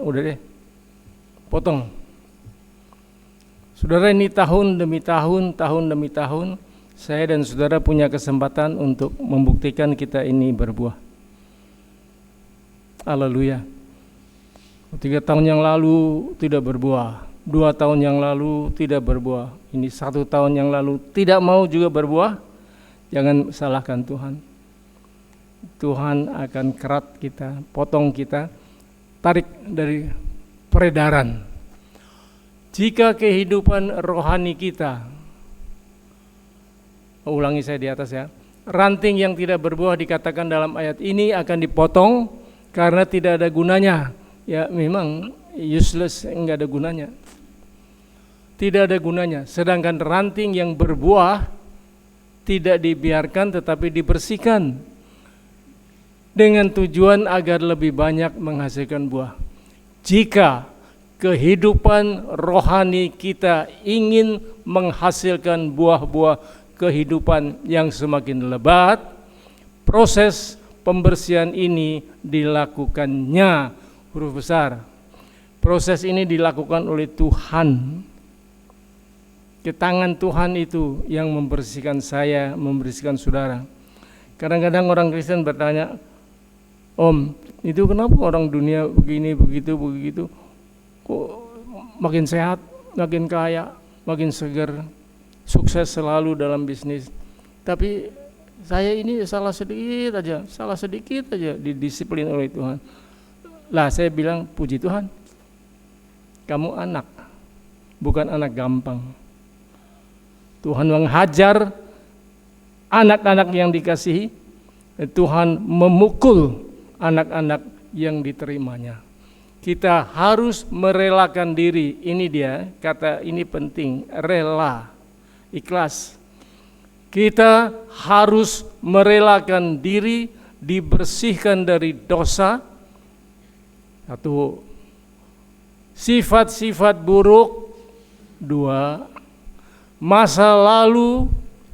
udah deh, potong. Saudara, ini tahun demi tahun, saya dan saudara punya kesempatan untuk membuktikan kita ini berbuah. Haleluya. 3 tahun yang lalu tidak berbuah, 2 tahun yang lalu tidak berbuah, ini 1 tahun yang lalu tidak mau juga berbuah. Jangan salahkan Tuhan. Tuhan akan kerat kita, potong kita, tarik dari peredaran. Jika kehidupan rohani kita, ulangi saya di atas ya, ranting yang tidak berbuah dikatakan dalam ayat ini akan dipotong karena tidak ada gunanya. Ya memang useless, enggak ada gunanya. Tidak ada gunanya. Sedangkan ranting yang berbuah tidak dibiarkan tetapi dibersihkan dengan tujuan agar lebih banyak menghasilkan buah. Jika kehidupan rohani kita ingin menghasilkan buah-buah kehidupan yang semakin lebat, proses pembersihan ini dilakukannya, huruf besar. Proses ini dilakukan oleh Tuhan. Ke tangan Tuhan itu yang membersihkan saya, membersihkan saudara. Kadang-kadang orang Kristen bertanya, Om, itu kenapa orang dunia begini, begitu, kok makin sehat, makin kaya, makin segar, sukses selalu dalam bisnis. Tapi saya ini salah sedikit aja didisiplin oleh Tuhan. Lah saya bilang, puji Tuhan, kamu anak, bukan anak gampang. Tuhan menghajar anak-anak yang dikasihi, Tuhan memukul anak-anak yang diterimanya. Kita harus merelakan diri, ini dia, kata ini penting, rela, ikhlas. Kita harus merelakan diri, dibersihkan dari dosa. 1, sifat-sifat buruk. 2, masa lalu.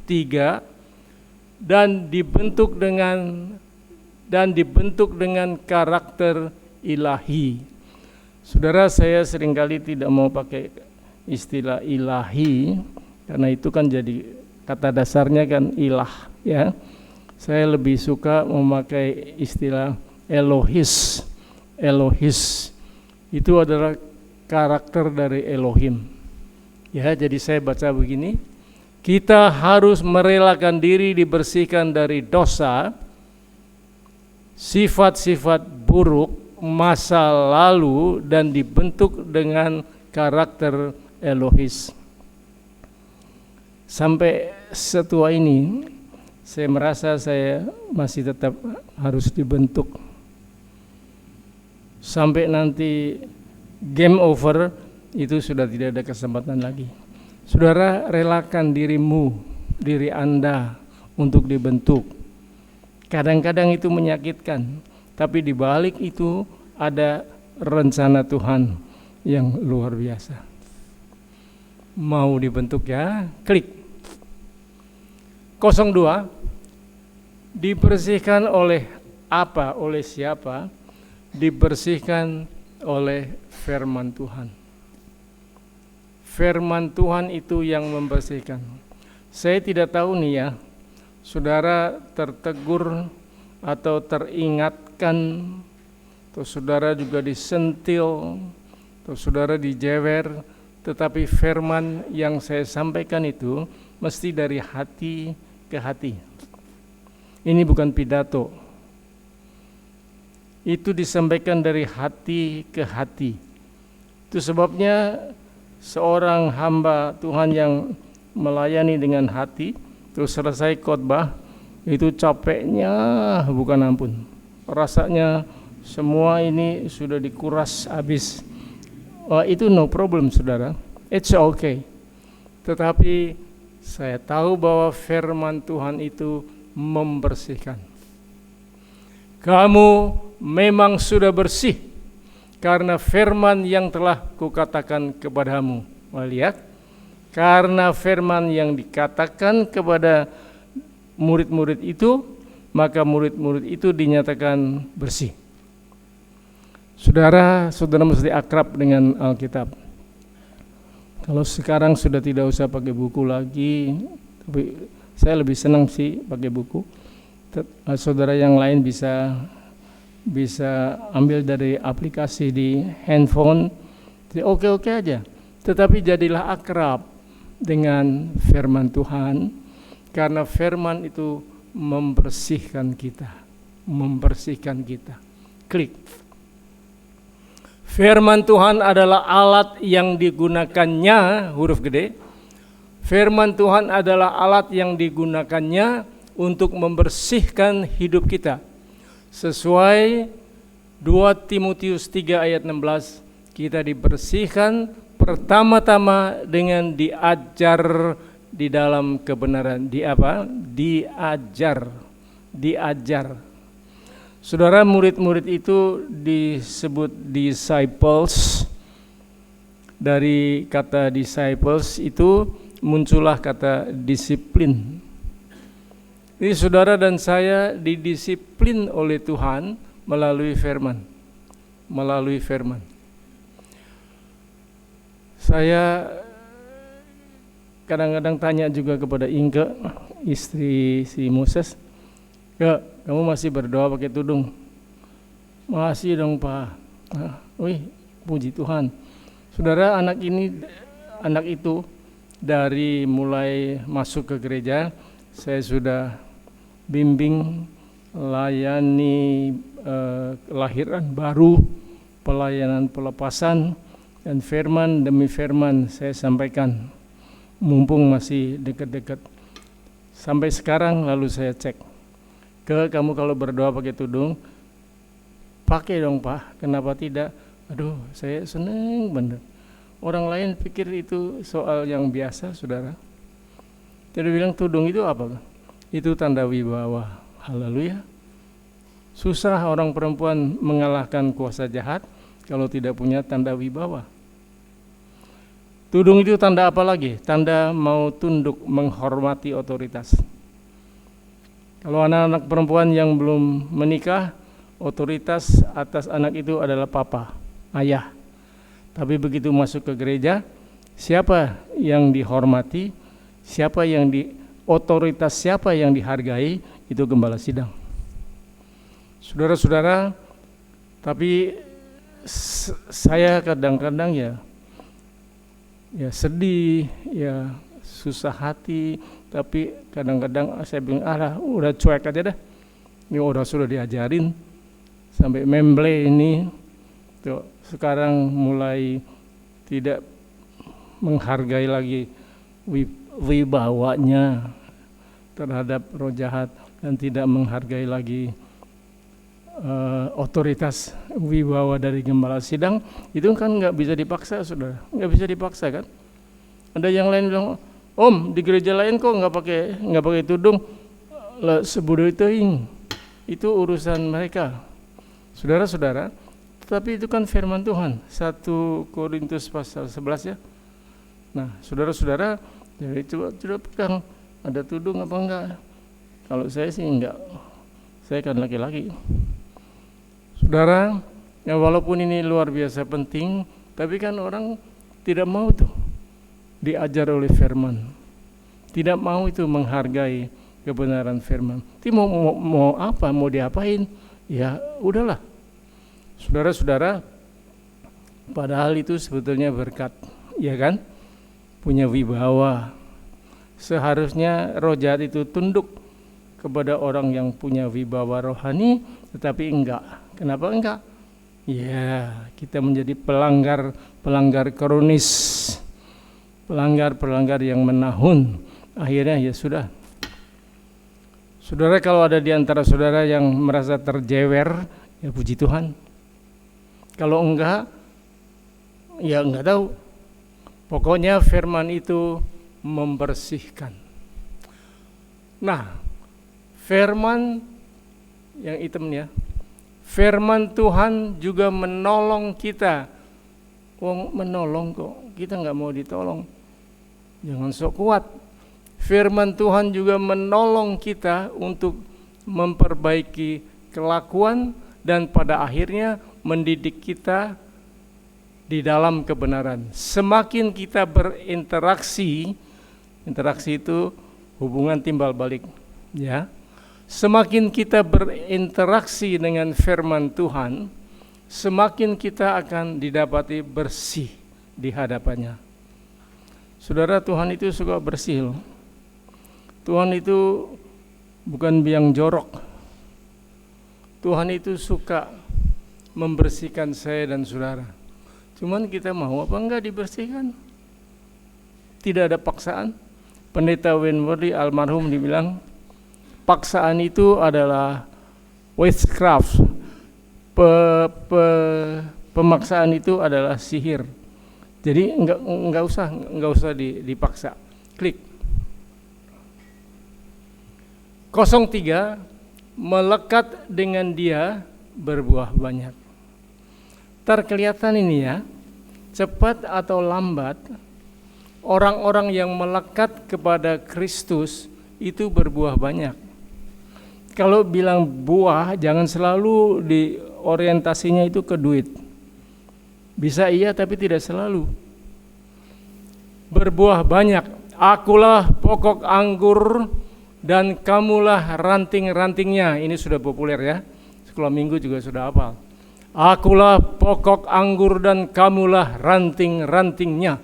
3, dan dibentuk dengan karakter ilahi. Saudara, saya seringkali tidak mau pakai istilah ilahi karena itu kan jadi kata dasarnya kan ilah ya. Saya lebih suka memakai istilah Elohis. Elohis itu adalah karakter dari Elohim. Ya, jadi saya baca begini, kita harus merelakan diri dibersihkan dari dosa, sifat-sifat buruk, masa lalu, dan dibentuk dengan karakter Elohis. Sampai setua ini, saya merasa saya masih tetap harus dibentuk. Sampai nanti game over, itu sudah tidak ada kesempatan lagi. Saudara, relakan dirimu, diri Anda untuk dibentuk. Kadang-kadang itu menyakitkan, tapi di balik itu ada rencana Tuhan yang luar biasa. Mau dibentuk ya, klik. 02, dibersihkan oleh apa? Oleh siapa? Dibersihkan oleh firman Tuhan. Firman Tuhan itu yang membersihkan. Saya tidak tahu nih ya, saudara tertegur atau teringatkan, atau saudara juga disentil, atau saudara dijewer, tetapi firman yang saya sampaikan itu mesti dari hati ke hati. Ini bukan pidato. Itu disampaikan dari hati ke hati. Itu sebabnya seorang hamba Tuhan yang melayani dengan hati, terus selesai khotbah, itu capeknya bukan ampun. Rasanya semua ini sudah dikuras habis. Itu no problem, saudara. It's okay. Tetapi saya tahu bahwa firman Tuhan itu membersihkan. Kamu memang sudah bersih karena firman yang telah kukatakan kepadamu. Lihat, karena firman yang dikatakan kepada murid-murid itu, maka murid-murid itu dinyatakan bersih. Saudara mesti akrab dengan Alkitab. Kalau sekarang sudah tidak usah pakai buku lagi, tapi saya lebih senang sih pakai buku. Saudara yang lain bisa ambil dari aplikasi di handphone, oke aja. Tetapi jadilah akrab dengan firman Tuhan, karena firman itu membersihkan kita. Klik. Firman Tuhan adalah alat yang digunakannya, huruf gede. Firman Tuhan adalah alat yang digunakannya untuk membersihkan hidup kita. Sesuai 2 Timotius 3 ayat 16, kita dibersihkan pertama-tama dengan diajar di dalam kebenaran. Diajar. Saudara, murid-murid itu disebut disciples. Dari kata disciples itu muncullah kata disiplin. Jadi saudara dan saya didisiplin oleh Tuhan melalui firman. Saya kadang-kadang tanya juga kepada Inge, istri si Moses, kamu masih berdoa pakai tudung? Masih dong Pak. Puji Tuhan. Saudara, anak itu dari mulai masuk ke gereja, saya sudah bimbing, layani kelahiran baru, pelayanan pelepasan, dan firman demi firman saya sampaikan, mumpung masih dekat-dekat. Sampai sekarang lalu saya cek, kamu kalau berdoa pakai tudung, pakai dong Pak, kenapa tidak? Aduh, saya seneng bener. Orang lain pikir itu soal yang biasa, saudara. Dia bilang tudung itu apa? Itu tanda wibawa. Haleluya. Susah orang perempuan mengalahkan kuasa jahat kalau tidak punya tanda wibawa. Tudung itu tanda apa lagi? Tanda mau tunduk, menghormati otoritas. Kalau anak-anak perempuan yang belum menikah, otoritas atas anak itu adalah papa, ayah. Tapi begitu masuk ke gereja, siapa yang dihormati, otoritas siapa yang dihargai, itu gembala sidang. Saudara-saudara, tapi saya kadang-kadang ya sedih, ya susah hati, tapi kadang-kadang saya bilang, udah cuek aja dah. Ini sudah diajarin sampai memble ini tuh, sekarang mulai tidak menghargai lagi wibawanya terhadap roh jahat, dan tidak menghargai lagi otoritas wibawa dari gembala sidang. Itu kan nggak bisa dipaksa, saudara, nggak bisa dipaksa kan. Ada yang lain bilang, Om, di gereja lain kok nggak pakai tudung, lah sebodoh itu urusan mereka, saudara-saudara. Tapi itu kan firman Tuhan, 1 Korintus pasal 11 ya. Nah, saudara-saudara, jadi coba pegang Ada tudung apa enggak? Kalau saya sih enggak. Saya kan laki-laki. Saudara, ya walaupun ini luar biasa penting, tapi kan orang tidak mau tuh diajar oleh firman. Tidak mau itu menghargai kebenaran firman. Itu mau apa? Mau diapain? Ya udahlah. Saudara-saudara, padahal itu sebetulnya berkat, ya kan? Punya wibawa. Seharusnya roh jahat itu tunduk kepada orang yang punya wibawa rohani, tetapi enggak. Kenapa enggak? Ya, kita menjadi pelanggar kronis, pelanggar yang menahun. Akhirnya ya sudah. Saudara, kalau ada di antara saudara yang merasa terjewer, ya puji Tuhan. Kalau enggak, ya enggak tahu. Pokoknya firman itu membersihkan. Nah, firman yang hitam ya, firman Tuhan juga menolong kita. Menolong kok, kita nggak mau ditolong. Jangan sok kuat. Firman Tuhan juga menolong kita untuk memperbaiki kelakuan dan pada akhirnya mendidik kita di dalam kebenaran. Semakin kita berinteraksi, interaksi itu hubungan timbal balik, ya. Semakin kita berinteraksi dengan firman Tuhan, semakin kita akan didapati bersih di hadapannya. Saudara, Tuhan itu suka bersih loh. Tuhan itu bukan biang jorok. Tuhan itu suka membersihkan saya dan saudara. Cuman kita mau apa enggak dibersihkan? Tidak ada paksaan. Pendeta Winworthy almarhum dibilang, paksaan itu adalah witchcraft. Pemaksaan itu adalah sihir. Jadi enggak usah dipaksa. Klik. 03, melekat dengan dia berbuah banyak. Terkelihatan ini ya, cepat atau lambat, orang-orang yang melekat kepada Kristus itu berbuah banyak. Kalau bilang buah, jangan selalu diorientasinya itu ke duit. Bisa iya, tapi tidak selalu. Berbuah banyak. Akulah pokok anggur dan kamulah ranting-rantingnya. Ini sudah populer ya. Sekolah minggu juga sudah hafal. Akulah pokok anggur dan kamulah ranting-rantingnya.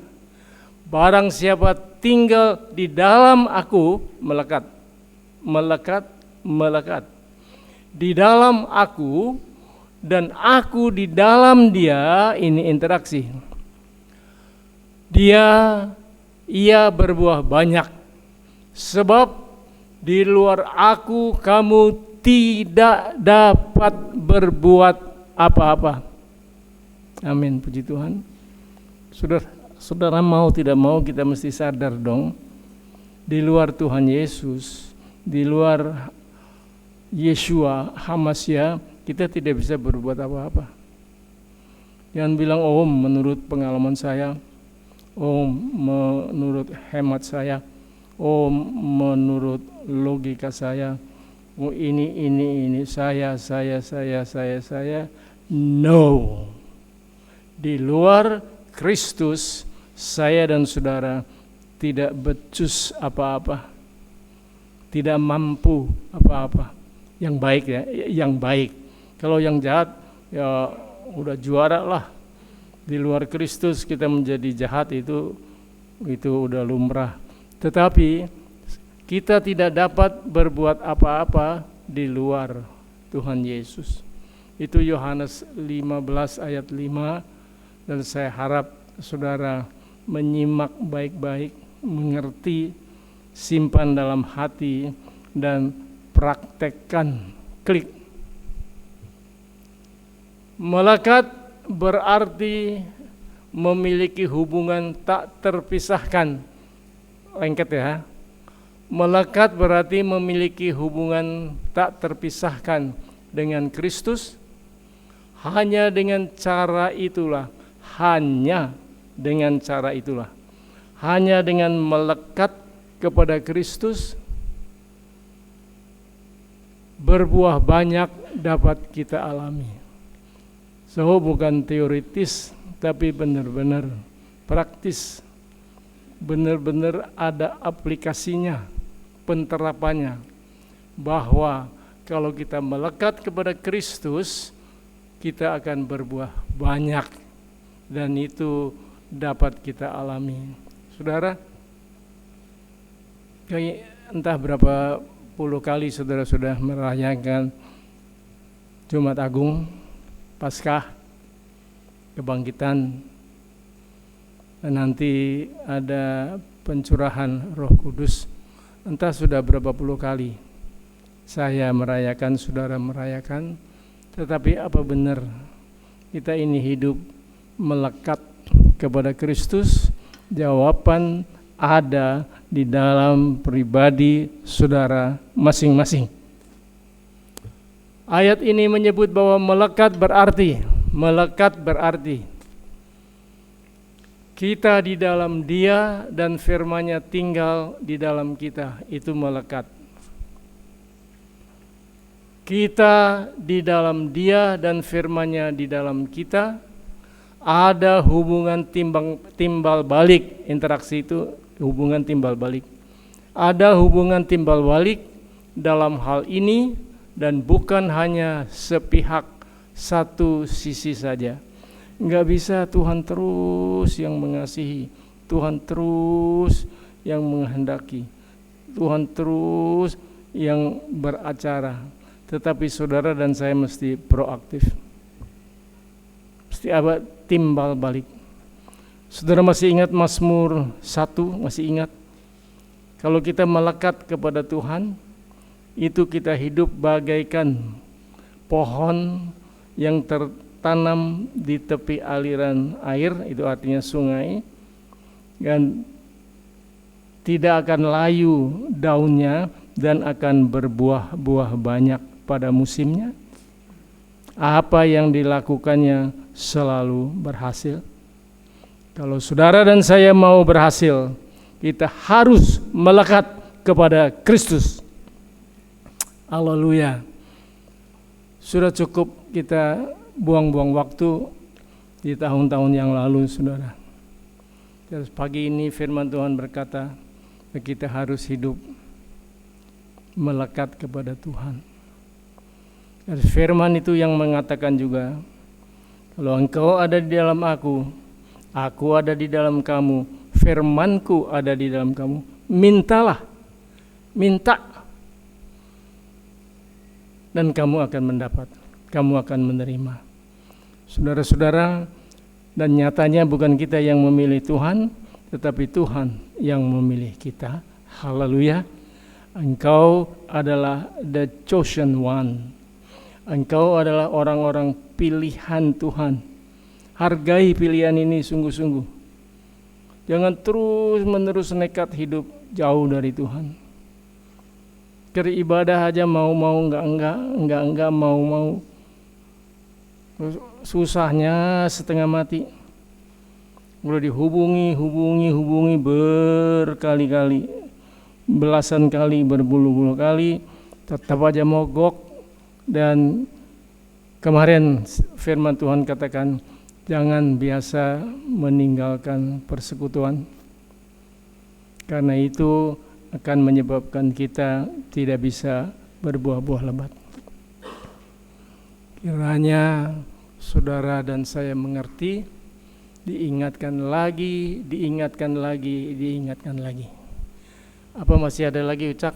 Barang siapa tinggal di dalam aku, melekat. Di dalam aku dan aku di dalam dia, ini interaksi. Ia berbuah banyak. Sebab di luar aku kamu tidak dapat berbuat apa-apa. Amin, puji Tuhan. Saudara mau tidak mau kita mesti sadar dong, di luar Tuhan Yesus, di luar Yeshua Hamasya, kita tidak bisa berbuat apa-apa. Jangan bilang, oh menurut pengalaman saya, oh menurut hemat saya, oh menurut logika saya, oh ini saya. No. Di luar Kristus, saya dan saudara tidak becus apa-apa. Tidak mampu apa-apa. Yang baik ya, yang baik. Kalau yang jahat ya udah juara lah. Di luar Kristus kita menjadi jahat itu udah lumrah. Tetapi kita tidak dapat berbuat apa-apa di luar Tuhan Yesus. Itu Yohanes 15 ayat 5, dan saya harap saudara menyimak baik-baik, mengerti, simpan dalam hati, dan praktekkan. Klik. Melekat berarti memiliki hubungan tak terpisahkan. Lengket ya. Melekat berarti memiliki hubungan tak terpisahkan dengan Kristus. Hanya dengan cara itulah, hanya dengan melekat kepada Kristus, berbuah banyak dapat kita alami. So bukan teoritis, tapi benar-benar praktis, benar-benar ada aplikasinya, penerapannya, bahwa kalau kita melekat kepada Kristus, kita akan berbuah banyak, dan itu dapat kita alami. Saudara, kayak entah berapa puluh kali saudara sudah merayakan Jumat Agung, Paskah, kebangkitan, dan nanti ada pencurahan Roh Kudus. Entah sudah berapa puluh kali saya merayakan, saudara merayakan, tetapi apa benar kita ini hidup melekat kepada Kristus? Jawaban ada di dalam pribadi saudara masing-masing. Ayat ini menyebut bahwa melekat berarti kita di dalam Dia dan firman-Nya tinggal di dalam kita, itu melekat. Kita di dalam Dia dan firman-Nya di dalam kita, ada hubungan timbal balik. Interaksi itu hubungan timbal balik. Ada hubungan timbal balik dalam hal ini, dan bukan hanya sepihak, satu sisi saja. Enggak bisa Tuhan terus yang mengasihi, Tuhan terus yang menghendaki, Tuhan terus yang beracara. Tetapi saudara dan saya mesti proaktif, mesti ada timbal balik. Saudara masih ingat Mazmur 1? Masih ingat? Kalau kita melekat kepada Tuhan, itu kita hidup bagaikan pohon yang tertanam di tepi aliran air, itu artinya sungai, dan tidak akan layu daunnya dan akan berbuah-buah banyak pada musimnya. Apa yang dilakukannya selalu berhasil. Kalau saudara dan saya mau berhasil, kita harus melekat kepada Kristus. Haleluya. Sudah cukup kita buang-buang waktu di tahun-tahun yang lalu, saudara. Terus pagi ini firman Tuhan berkata, kita harus hidup melekat kepada Tuhan. Dan firman itu yang mengatakan juga, kalau engkau ada di dalam aku ada di dalam kamu, firmanku ada di dalam kamu, mintalah, minta, dan kamu akan mendapat, kamu akan menerima. Saudara-saudara, dan nyatanya bukan kita yang memilih Tuhan, tetapi Tuhan yang memilih kita. Haleluya. Engkau adalah the chosen one. Engkau adalah orang-orang pilihan Tuhan. Hargai pilihan ini sungguh-sungguh. Jangan terus-menerus nekat hidup jauh dari Tuhan. Beribadah aja mau-mau, enggak mau-mau. Susahnya setengah mati. Udah dihubungi berkali-kali, belasan kali, berbulu-bulu kali, tetap aja mogok. Dan kemarin firman Tuhan katakan, jangan biasa meninggalkan persekutuan, karena itu akan menyebabkan kita tidak bisa berbuah-buah lebat. Kiranya saudara dan saya mengerti, diingatkan lagi. Apa masih ada lagi, Ucak?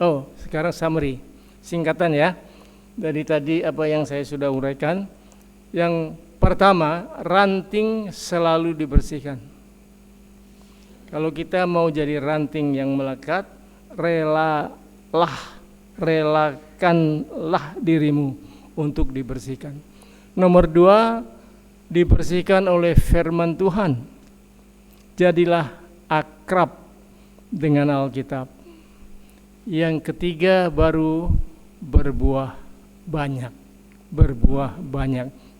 Oh, sekarang summary, singkatan ya. Dari tadi apa yang saya sudah uraikan. Yang pertama, ranting selalu dibersihkan. Kalau kita mau jadi ranting yang melekat, relakanlah dirimu untuk dibersihkan. Nomor 2, dibersihkan oleh firman Tuhan. Jadilah akrab dengan Alkitab. Yang ketiga, baru berbuah banyak.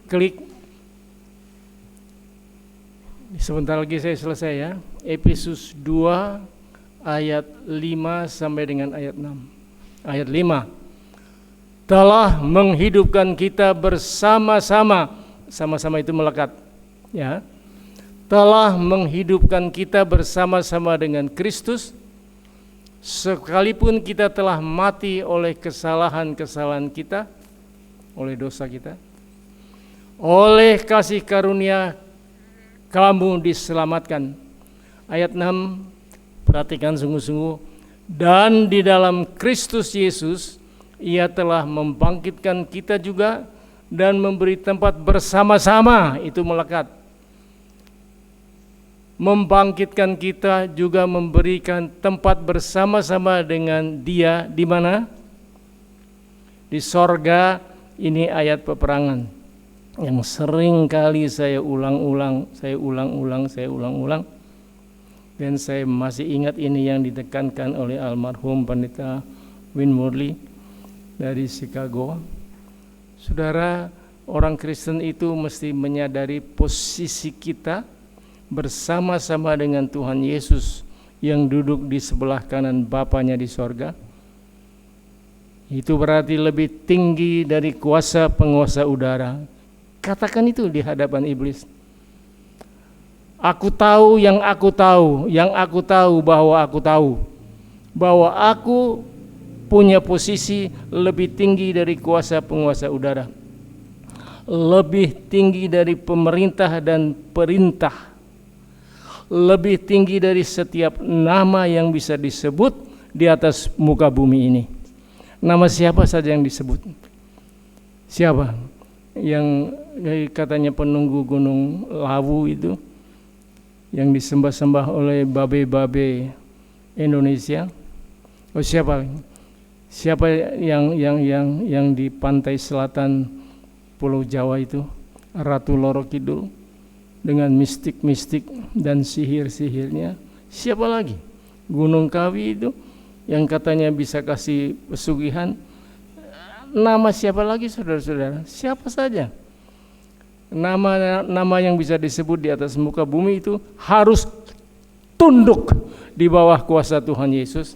Klik. Sebentar lagi saya selesai ya. Efesus 2 ayat 5 sampai dengan ayat 6. Ayat 5. Telah menghidupkan kita bersama-sama. Sama-sama itu melekat, ya. Telah menghidupkan kita bersama-sama dengan Kristus, sekalipun kita telah mati oleh kesalahan-kesalahan kita, oleh dosa kita. Oleh kasih karunia kamu diselamatkan. Ayat 6, perhatikan sungguh-sungguh. Dan di dalam Kristus Yesus, Ia telah membangkitkan kita juga dan memberi tempat bersama-sama, itu melekat. Membangkitkan kita juga memberikan tempat bersama-sama dengan Dia di mana? Di sorga. Ini ayat peperangan yang sering kali saya ulang-ulang, dan saya masih ingat ini yang ditekankan oleh almarhum Pendeta Win Murley dari Chicago. Saudara, orang Kristen itu mesti menyadari posisi kita bersama-sama dengan Tuhan Yesus yang duduk di sebelah kanan Bapanya di sorga. Itu berarti lebih tinggi dari kuasa penguasa udara. Katakan itu di hadapan iblis. Aku tahu yang aku tahu, bahwa aku tahu bahwa aku punya posisi lebih tinggi dari kuasa penguasa udara, lebih tinggi dari pemerintah dan perintah, lebih tinggi dari setiap nama yang bisa disebut di atas muka bumi ini. Nama siapa saja yang disebut? Siapa yang katanya penunggu gunung Lawu itu, yang disembah-sembah oleh babe-babe Indonesia? Oh, siapa yang di pantai selatan Pulau Jawa itu, Ratu Loro Kidul dengan mistik-mistik dan sihir-sihirnya? Siapa lagi? Gunung Kawi itu yang katanya bisa kasih pesugihan. Nama siapa lagi, saudara-saudara? Siapa saja? Nama yang bisa disebut di atas muka bumi itu harus tunduk di bawah kuasa Tuhan Yesus.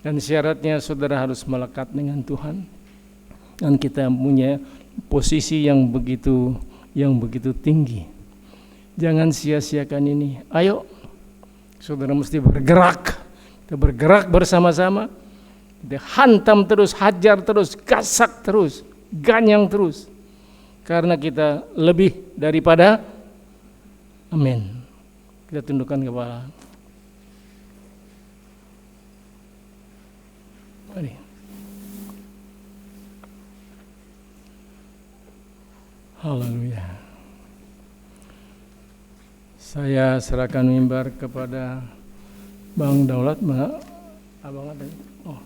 Dan syaratnya saudara harus melekat dengan Tuhan. Dan kita punya posisi yang begitu tinggi. Jangan sia-siakan ini. Ayo, saudara mesti bergerak. Kita bergerak bersama-sama. Kita hantam terus, hajar terus, gasak terus, ganyang terus. Karena kita lebih daripada amin. Kita tundukkan kepala. Mari. Haleluya. Saya serahkan mimbar kepada Bang Daulat. Abang ada? Oh.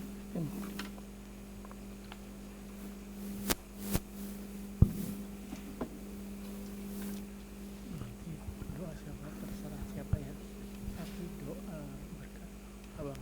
Doa siapa, terserah siapa ya. Tapi doa berkat abang.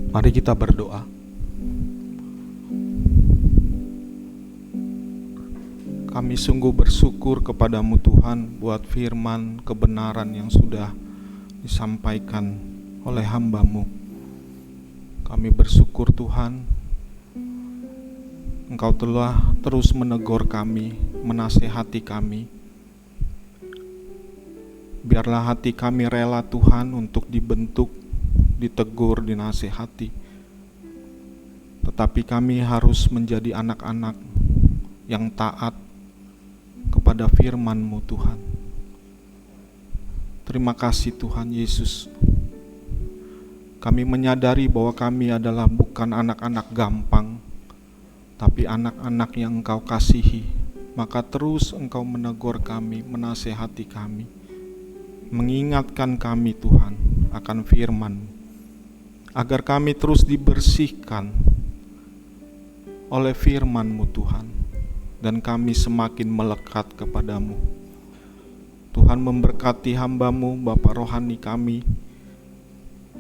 Mari kita berdoa. Kami sungguh bersyukur kepadamu Tuhan buat firman kebenaran yang sudah disampaikan oleh hamba-Mu. Kami bersyukur Tuhan, Engkau telah terus menegur kami, menasehati kami. Biarlah hati kami rela Tuhan untuk dibentuk, ditegur, dinasehati. Tetapi kami harus menjadi anak-anak yang taat kepada firman-Mu Tuhan. Terima kasih Tuhan Yesus. Kami menyadari bahwa kami adalah bukan anak-anak gampang, tapi anak-anak yang Engkau kasihi. Maka terus Engkau menegur kami, menasehati kami. mengingatkan kami Tuhan akan firman-Mu, agar kami terus dibersihkan oleh firman-Mu Tuhan, dan kami semakin melekat kepadamu. Tuhan memberkati hamba-Mu, Bapa rohani kami.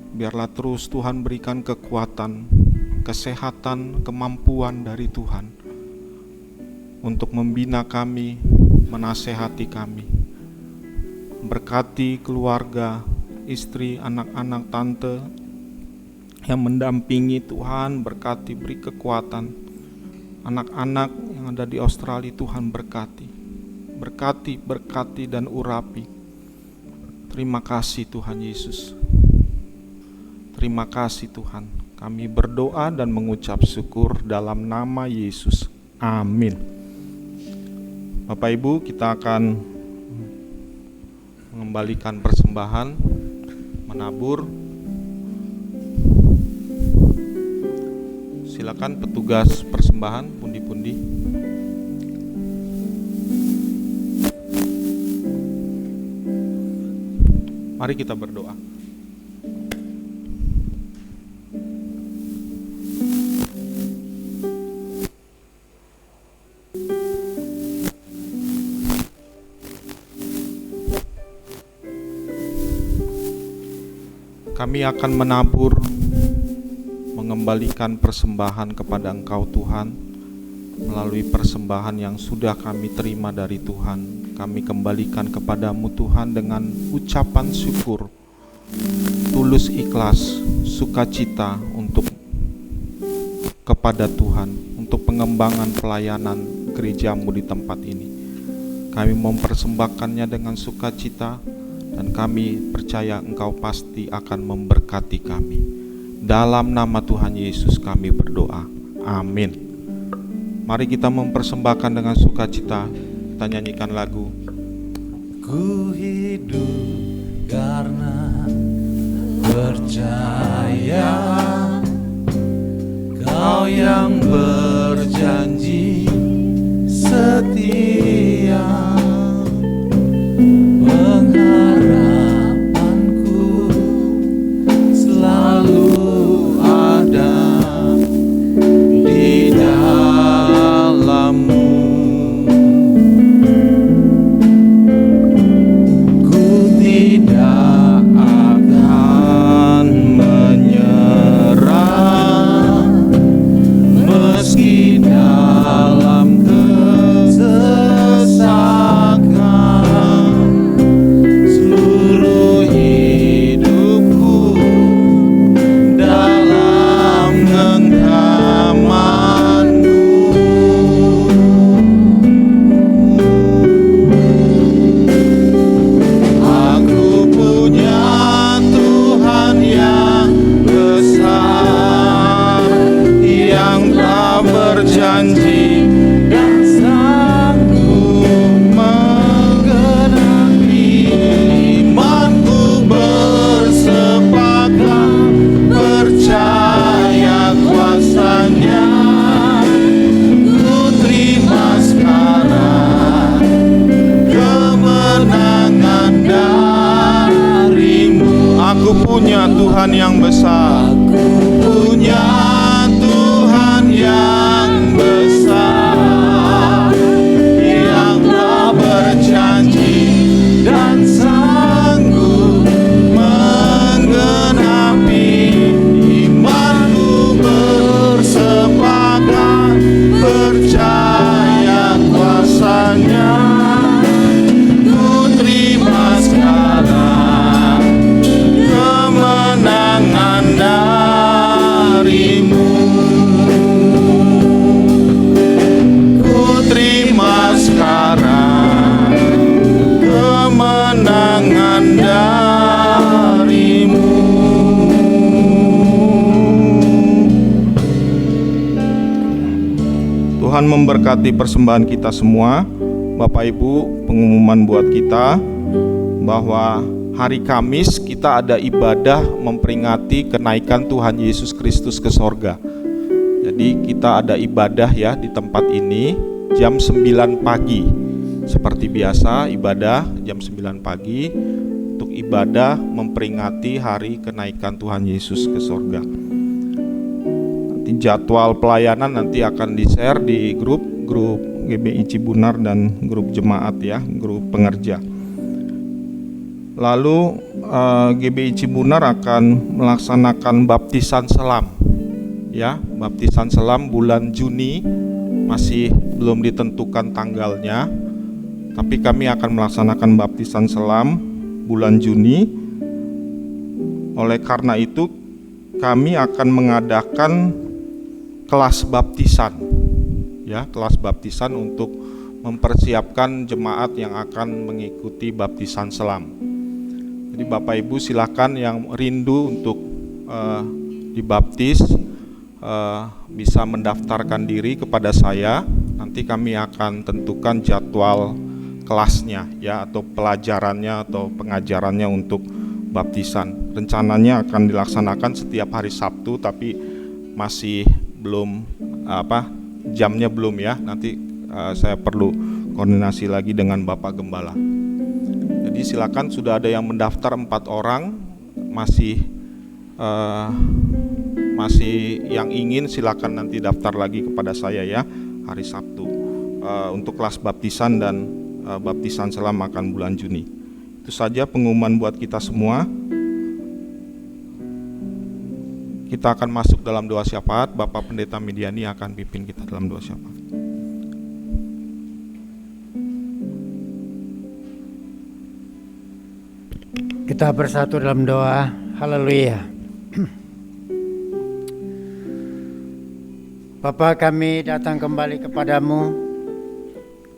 Biarlah terus Tuhan berikan kekuatan, kesehatan, kemampuan dari Tuhan untuk membina kami, menasehati kami. Berkati keluarga, istri, anak-anak, tante yang mendampingi Tuhan, berkati, beri kekuatan. Anak-anak yang ada di Australia, Tuhan berkati. Berkati dan urapi. Terima kasih Tuhan Yesus. Terima kasih Tuhan. Kami berdoa dan mengucap syukur dalam nama Yesus. Amin. Bapak Ibu, kita akan mengembalikan persembahan, menabur. Silakan petugas persembahan, pundi-pundi. Mari kita berdoa. Kami akan menabur, mengembalikan persembahan kepada Engkau Tuhan, melalui persembahan yang sudah kami terima dari Tuhan. Kami kembalikan kepadamu Tuhan dengan ucapan syukur, tulus ikhlas, sukacita untuk kepada Tuhan, untuk pengembangan pelayanan gerejamu di tempat ini. Kami mempersembahkannya dengan sukacita, dan kami percaya Engkau pasti akan memberkati kami. Dalam nama Tuhan Yesus kami berdoa. Amin. Mari kita mempersembahkan dengan sukacita. Kita nyanyikan lagu. Ku hidup karena percaya, Kau yang berjanji setia. Pengharapanku selalu ada di dalam-Mu. Ku tidak akan menyerah meski dalam kesesakan. Seluruh hidupku dalam genggaman-Mu. Aku punya Tuhan yang besar, yang telah berjanji dan sanggup menggenapi. Imanku bersepakat, percaya kuasa-Nya. Ku terima sekarang kemenangan dari-Mu. Aku punya Tuhan yang besar. Punya Tuhan yang besar, yang telah berjanji dan sanggup menggenapi. Imanku bersepakat, percaya kuasa-Nya. Ku terima sekarang kemenangan dari-Mu. Ku terima sekarang kemenangan dari-Mu. Tuhan memberkati persembahan kita semua. Bapak Ibu, pengumuman buat kita bahwa hari Kamis kita ada ibadah memperingati kenaikan Tuhan Yesus Kristus ke sorga. Jadi kita ada ibadah ya di tempat ini jam 9 pagi. Seperti biasa ibadah jam 9 pagi. untuk ibadah memperingati hari kenaikan Tuhan Yesus ke sorga. Nanti jadwal pelayanan nanti akan di-share di grup GBI Cibunar dan grup jemaat ya, grup pengerja. Lalu GBI Cibunar akan melaksanakan baptisan selam ya, baptisan selam bulan Juni, masih belum ditentukan tanggalnya, tapi kami akan melaksanakan baptisan selam bulan Juni. Oleh karena itu kami akan mengadakan kelas baptisan ya, kelas baptisan untuk mempersiapkan jemaat yang akan mengikuti baptisan selam. Jadi Bapak Ibu silakan yang rindu untuk dibaptis bisa mendaftarkan diri kepada saya. Nanti kami akan tentukan jadwal kelasnya ya, atau pelajarannya atau pengajarannya untuk baptisan. Rencananya akan dilaksanakan setiap hari Sabtu, tapi masih belum jamnya belum ya. Nanti saya perlu koordinasi lagi dengan Bapak Gembala. Jadi silakan, sudah ada yang mendaftar 4 orang, masih yang ingin silakan nanti daftar lagi kepada saya ya hari Sabtu untuk kelas baptisan dan baptisan selam akan bulan Juni. Itu saja pengumuman buat kita semua. Kita akan masuk dalam doa syafaat. Bapak Pendeta Mediani akan pimpin kita dalam doa syafaat. Kita bersatu dalam doa. Haleluya. Bapa, kami datang kembali kepadamu.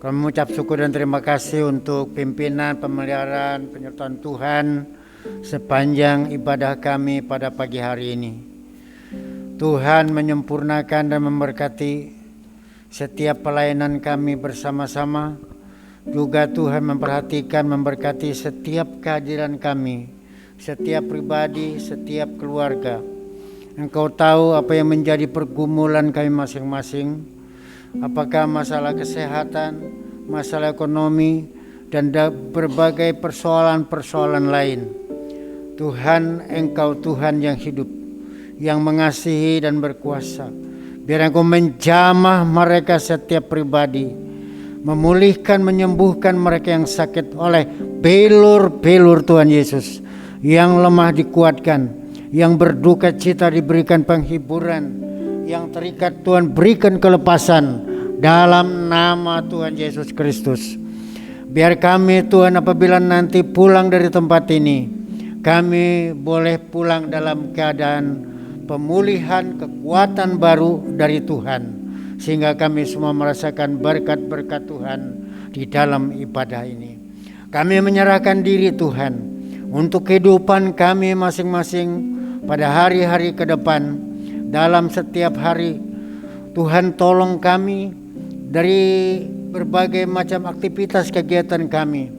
Kami mengucap syukur dan terima kasih untuk pimpinan, pemeliharaan, penyertaan Tuhan sepanjang ibadah kami pada pagi hari ini. Tuhan menyempurnakan dan memberkati setiap pelayanan kami bersama-sama. Juga Tuhan memperhatikan, memberkati setiap kehadiran kami, setiap pribadi, setiap keluarga. Engkau tahu apa yang menjadi pergumulan kami masing-masing, apakah masalah kesehatan, masalah ekonomi, dan berbagai persoalan-persoalan lain. Tuhan, Engkau Tuhan yang hidup, yang mengasihi dan berkuasa. Biar Engkau menjamah mereka setiap pribadi, memulihkan, menyembuhkan mereka yang sakit oleh belur-belur Tuhan Yesus, yang lemah dikuatkan, yang berduka cita diberikan penghiburan, yang terikat Tuhan berikan kelepasan dalam nama Tuhan Yesus Kristus. Biar kami Tuhan apabila nanti pulang dari tempat ini, kami boleh pulang dalam keadaan pemulihan, kekuatan baru dari Tuhan, sehingga kami semua merasakan berkat-berkat Tuhan di dalam ibadah ini. Kami menyerahkan diri Tuhan untuk kehidupan kami masing-masing pada hari-hari ke depan. Dalam setiap hari Tuhan tolong kami dari berbagai macam aktivitas kegiatan kami,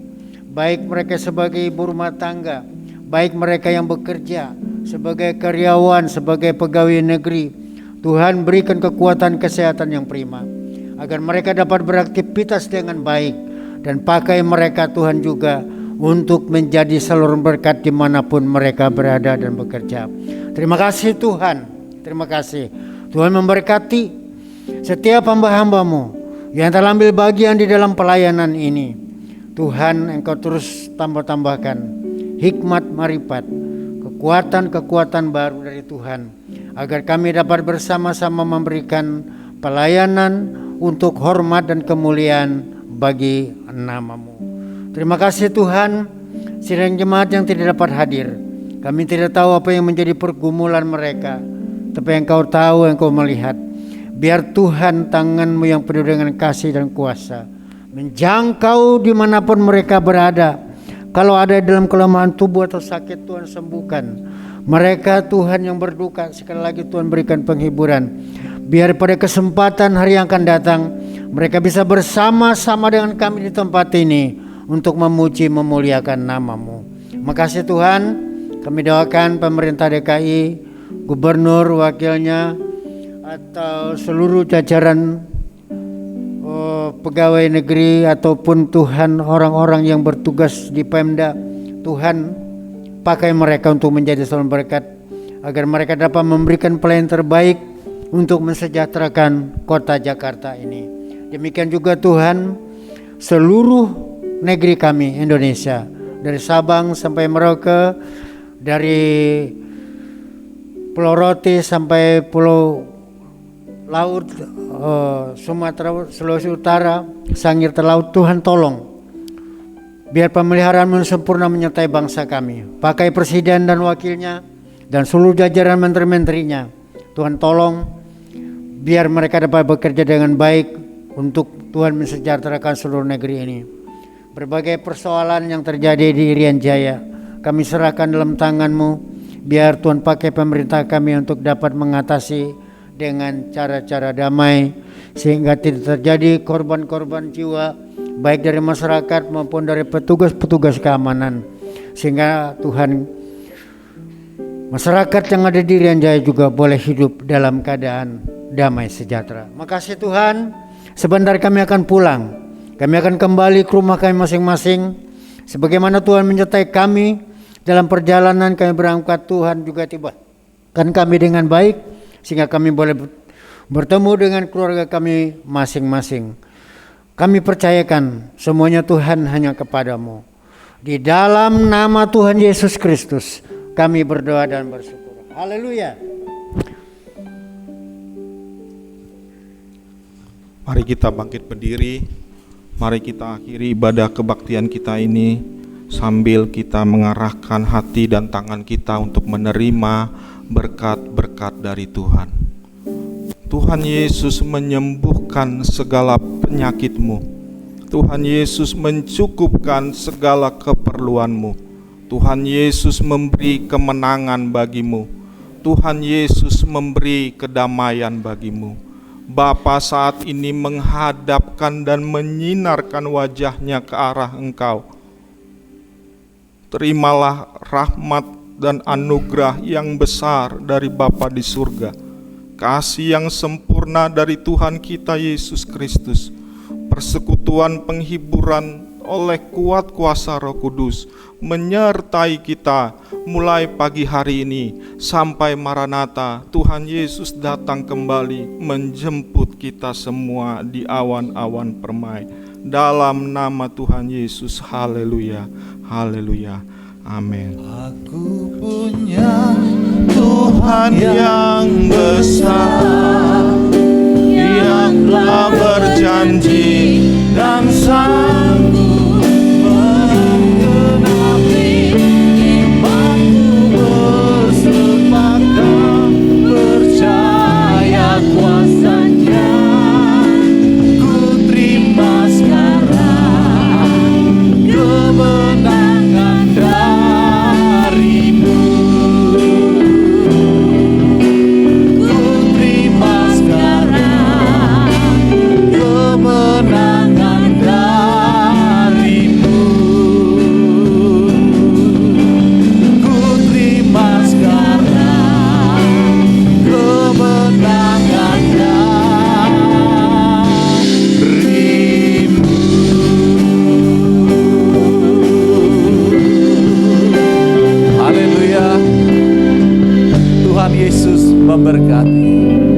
baik mereka sebagai ibu rumah tangga, baik mereka yang bekerja sebagai karyawan, sebagai pegawai negeri. Tuhan berikan kekuatan kesehatan yang prima, agar mereka dapat beraktivitas dengan baik, dan pakai mereka Tuhan juga untuk menjadi saluran berkat dimanapun mereka berada dan bekerja. Terima kasih Tuhan, terima kasih. Tuhan memberkati setiap hamba-hamba-Mu yang telah ambil bagian di dalam pelayanan ini. Tuhan, Engkau terus tambahkan hikmat, marifat, kekuatan-kekuatan baru dari Tuhan, agar kami dapat bersama-sama memberikan pelayanan untuk hormat dan kemuliaan bagi nama-Mu. Terima kasih Tuhan. Sidang jemaat yang tidak dapat hadir, kami tidak tahu apa yang menjadi pergumulan mereka, tapi Engkau tahu, Engkau melihat. Biar Tuhan tangan-Mu yang penuh dengan kasih dan kuasa menjangkau dimanapun mereka berada. Kalau ada dalam kelemahan tubuh atau sakit, Tuhan sembuhkan mereka. Tuhan yang berduka, sekali lagi Tuhan berikan penghiburan. Biar pada kesempatan hari yang akan datang, mereka bisa bersama-sama dengan kami di tempat ini untuk memuji, memuliakan nama-Mu. Makasih Tuhan. Kami doakan pemerintah DKI, gubernur, wakilnya, atau seluruh jajaran pegawai negeri, ataupun Tuhan orang-orang yang bertugas di Pemda, Tuhan pakai mereka untuk menjadi saluran berkat, agar mereka dapat memberikan pelayanan terbaik untuk mensejahterakan kota Jakarta ini. Demikian juga Tuhan, seluruh negeri kami Indonesia, dari Sabang sampai Merauke, dari Pulau Rote sampai Pulau Laut, Sumatera, Sulawesi Utara, Sangir Terlaut, Tuhan tolong biar pemeliharaan sempurna menyertai bangsa kami. Pakai presiden dan wakilnya dan seluruh jajaran menteri-menterinya. Tuhan tolong biar mereka dapat bekerja dengan baik untuk Tuhan mensejahterakan seluruh negeri ini. Berbagai persoalan yang terjadi di Irian Jaya kami serahkan dalam tangan-Mu. Biar Tuhan pakai pemerintah kami untuk dapat mengatasi dengan cara-cara damai, sehingga tidak terjadi korban-korban jiwa baik dari masyarakat maupun dari petugas-petugas keamanan, sehingga Tuhan, masyarakat yang ada di Irian Jaya juga boleh hidup dalam keadaan damai sejahtera. Makasih Tuhan, sebentar kami akan pulang, kami akan kembali ke rumah kami masing-masing. Sebagaimana Tuhan menyertai kami dalam perjalanan kami berangkat, Tuhan juga tibakan kami dengan baik, sehingga kami boleh bertemu dengan keluarga kami masing-masing. Kami percayakan semuanya Tuhan hanya kepadamu. Di dalam nama Tuhan Yesus Kristus kami berdoa dan bersyukur. Haleluya. Mari kita bangkit berdiri. Mari kita akhiri ibadah kebaktian kita ini sambil kita mengarahkan hati dan tangan kita untuk menerima berkat-berkat dari Tuhan. Tuhan Yesus menyembuhkan segala penyakitmu. Tuhan Yesus mencukupkan segala keperluanmu. Tuhan Yesus memberi kemenangan bagimu. Tuhan Yesus memberi kedamaian bagimu. Bapa saat ini menghadapkan dan menyinarkan wajahnya ke arah Engkau. Terimalah rahmat dan anugerah yang besar dari Bapa di surga, kasih yang sempurna dari Tuhan kita Yesus Kristus, persekutuan penghiburan oleh kuat kuasa Roh Kudus menyertai kita mulai pagi hari ini sampai Maranatha. Tuhan Yesus datang kembali menjemput kita semua di awan-awan permai. Dalam nama Tuhan Yesus, haleluya, haleluya, amin. Aku punya Tuhan yang besar, yang telah berjanji dan sanggup menggenapi imanku, bersepakat percaya kuasa-Nya. Ku terima sekarang kemenangan darimu. Ku terima sekarang kemenangan darimu. Ku terima sekarang kemenangan darimu. Haleluya. Tuhan Yesus memberkati.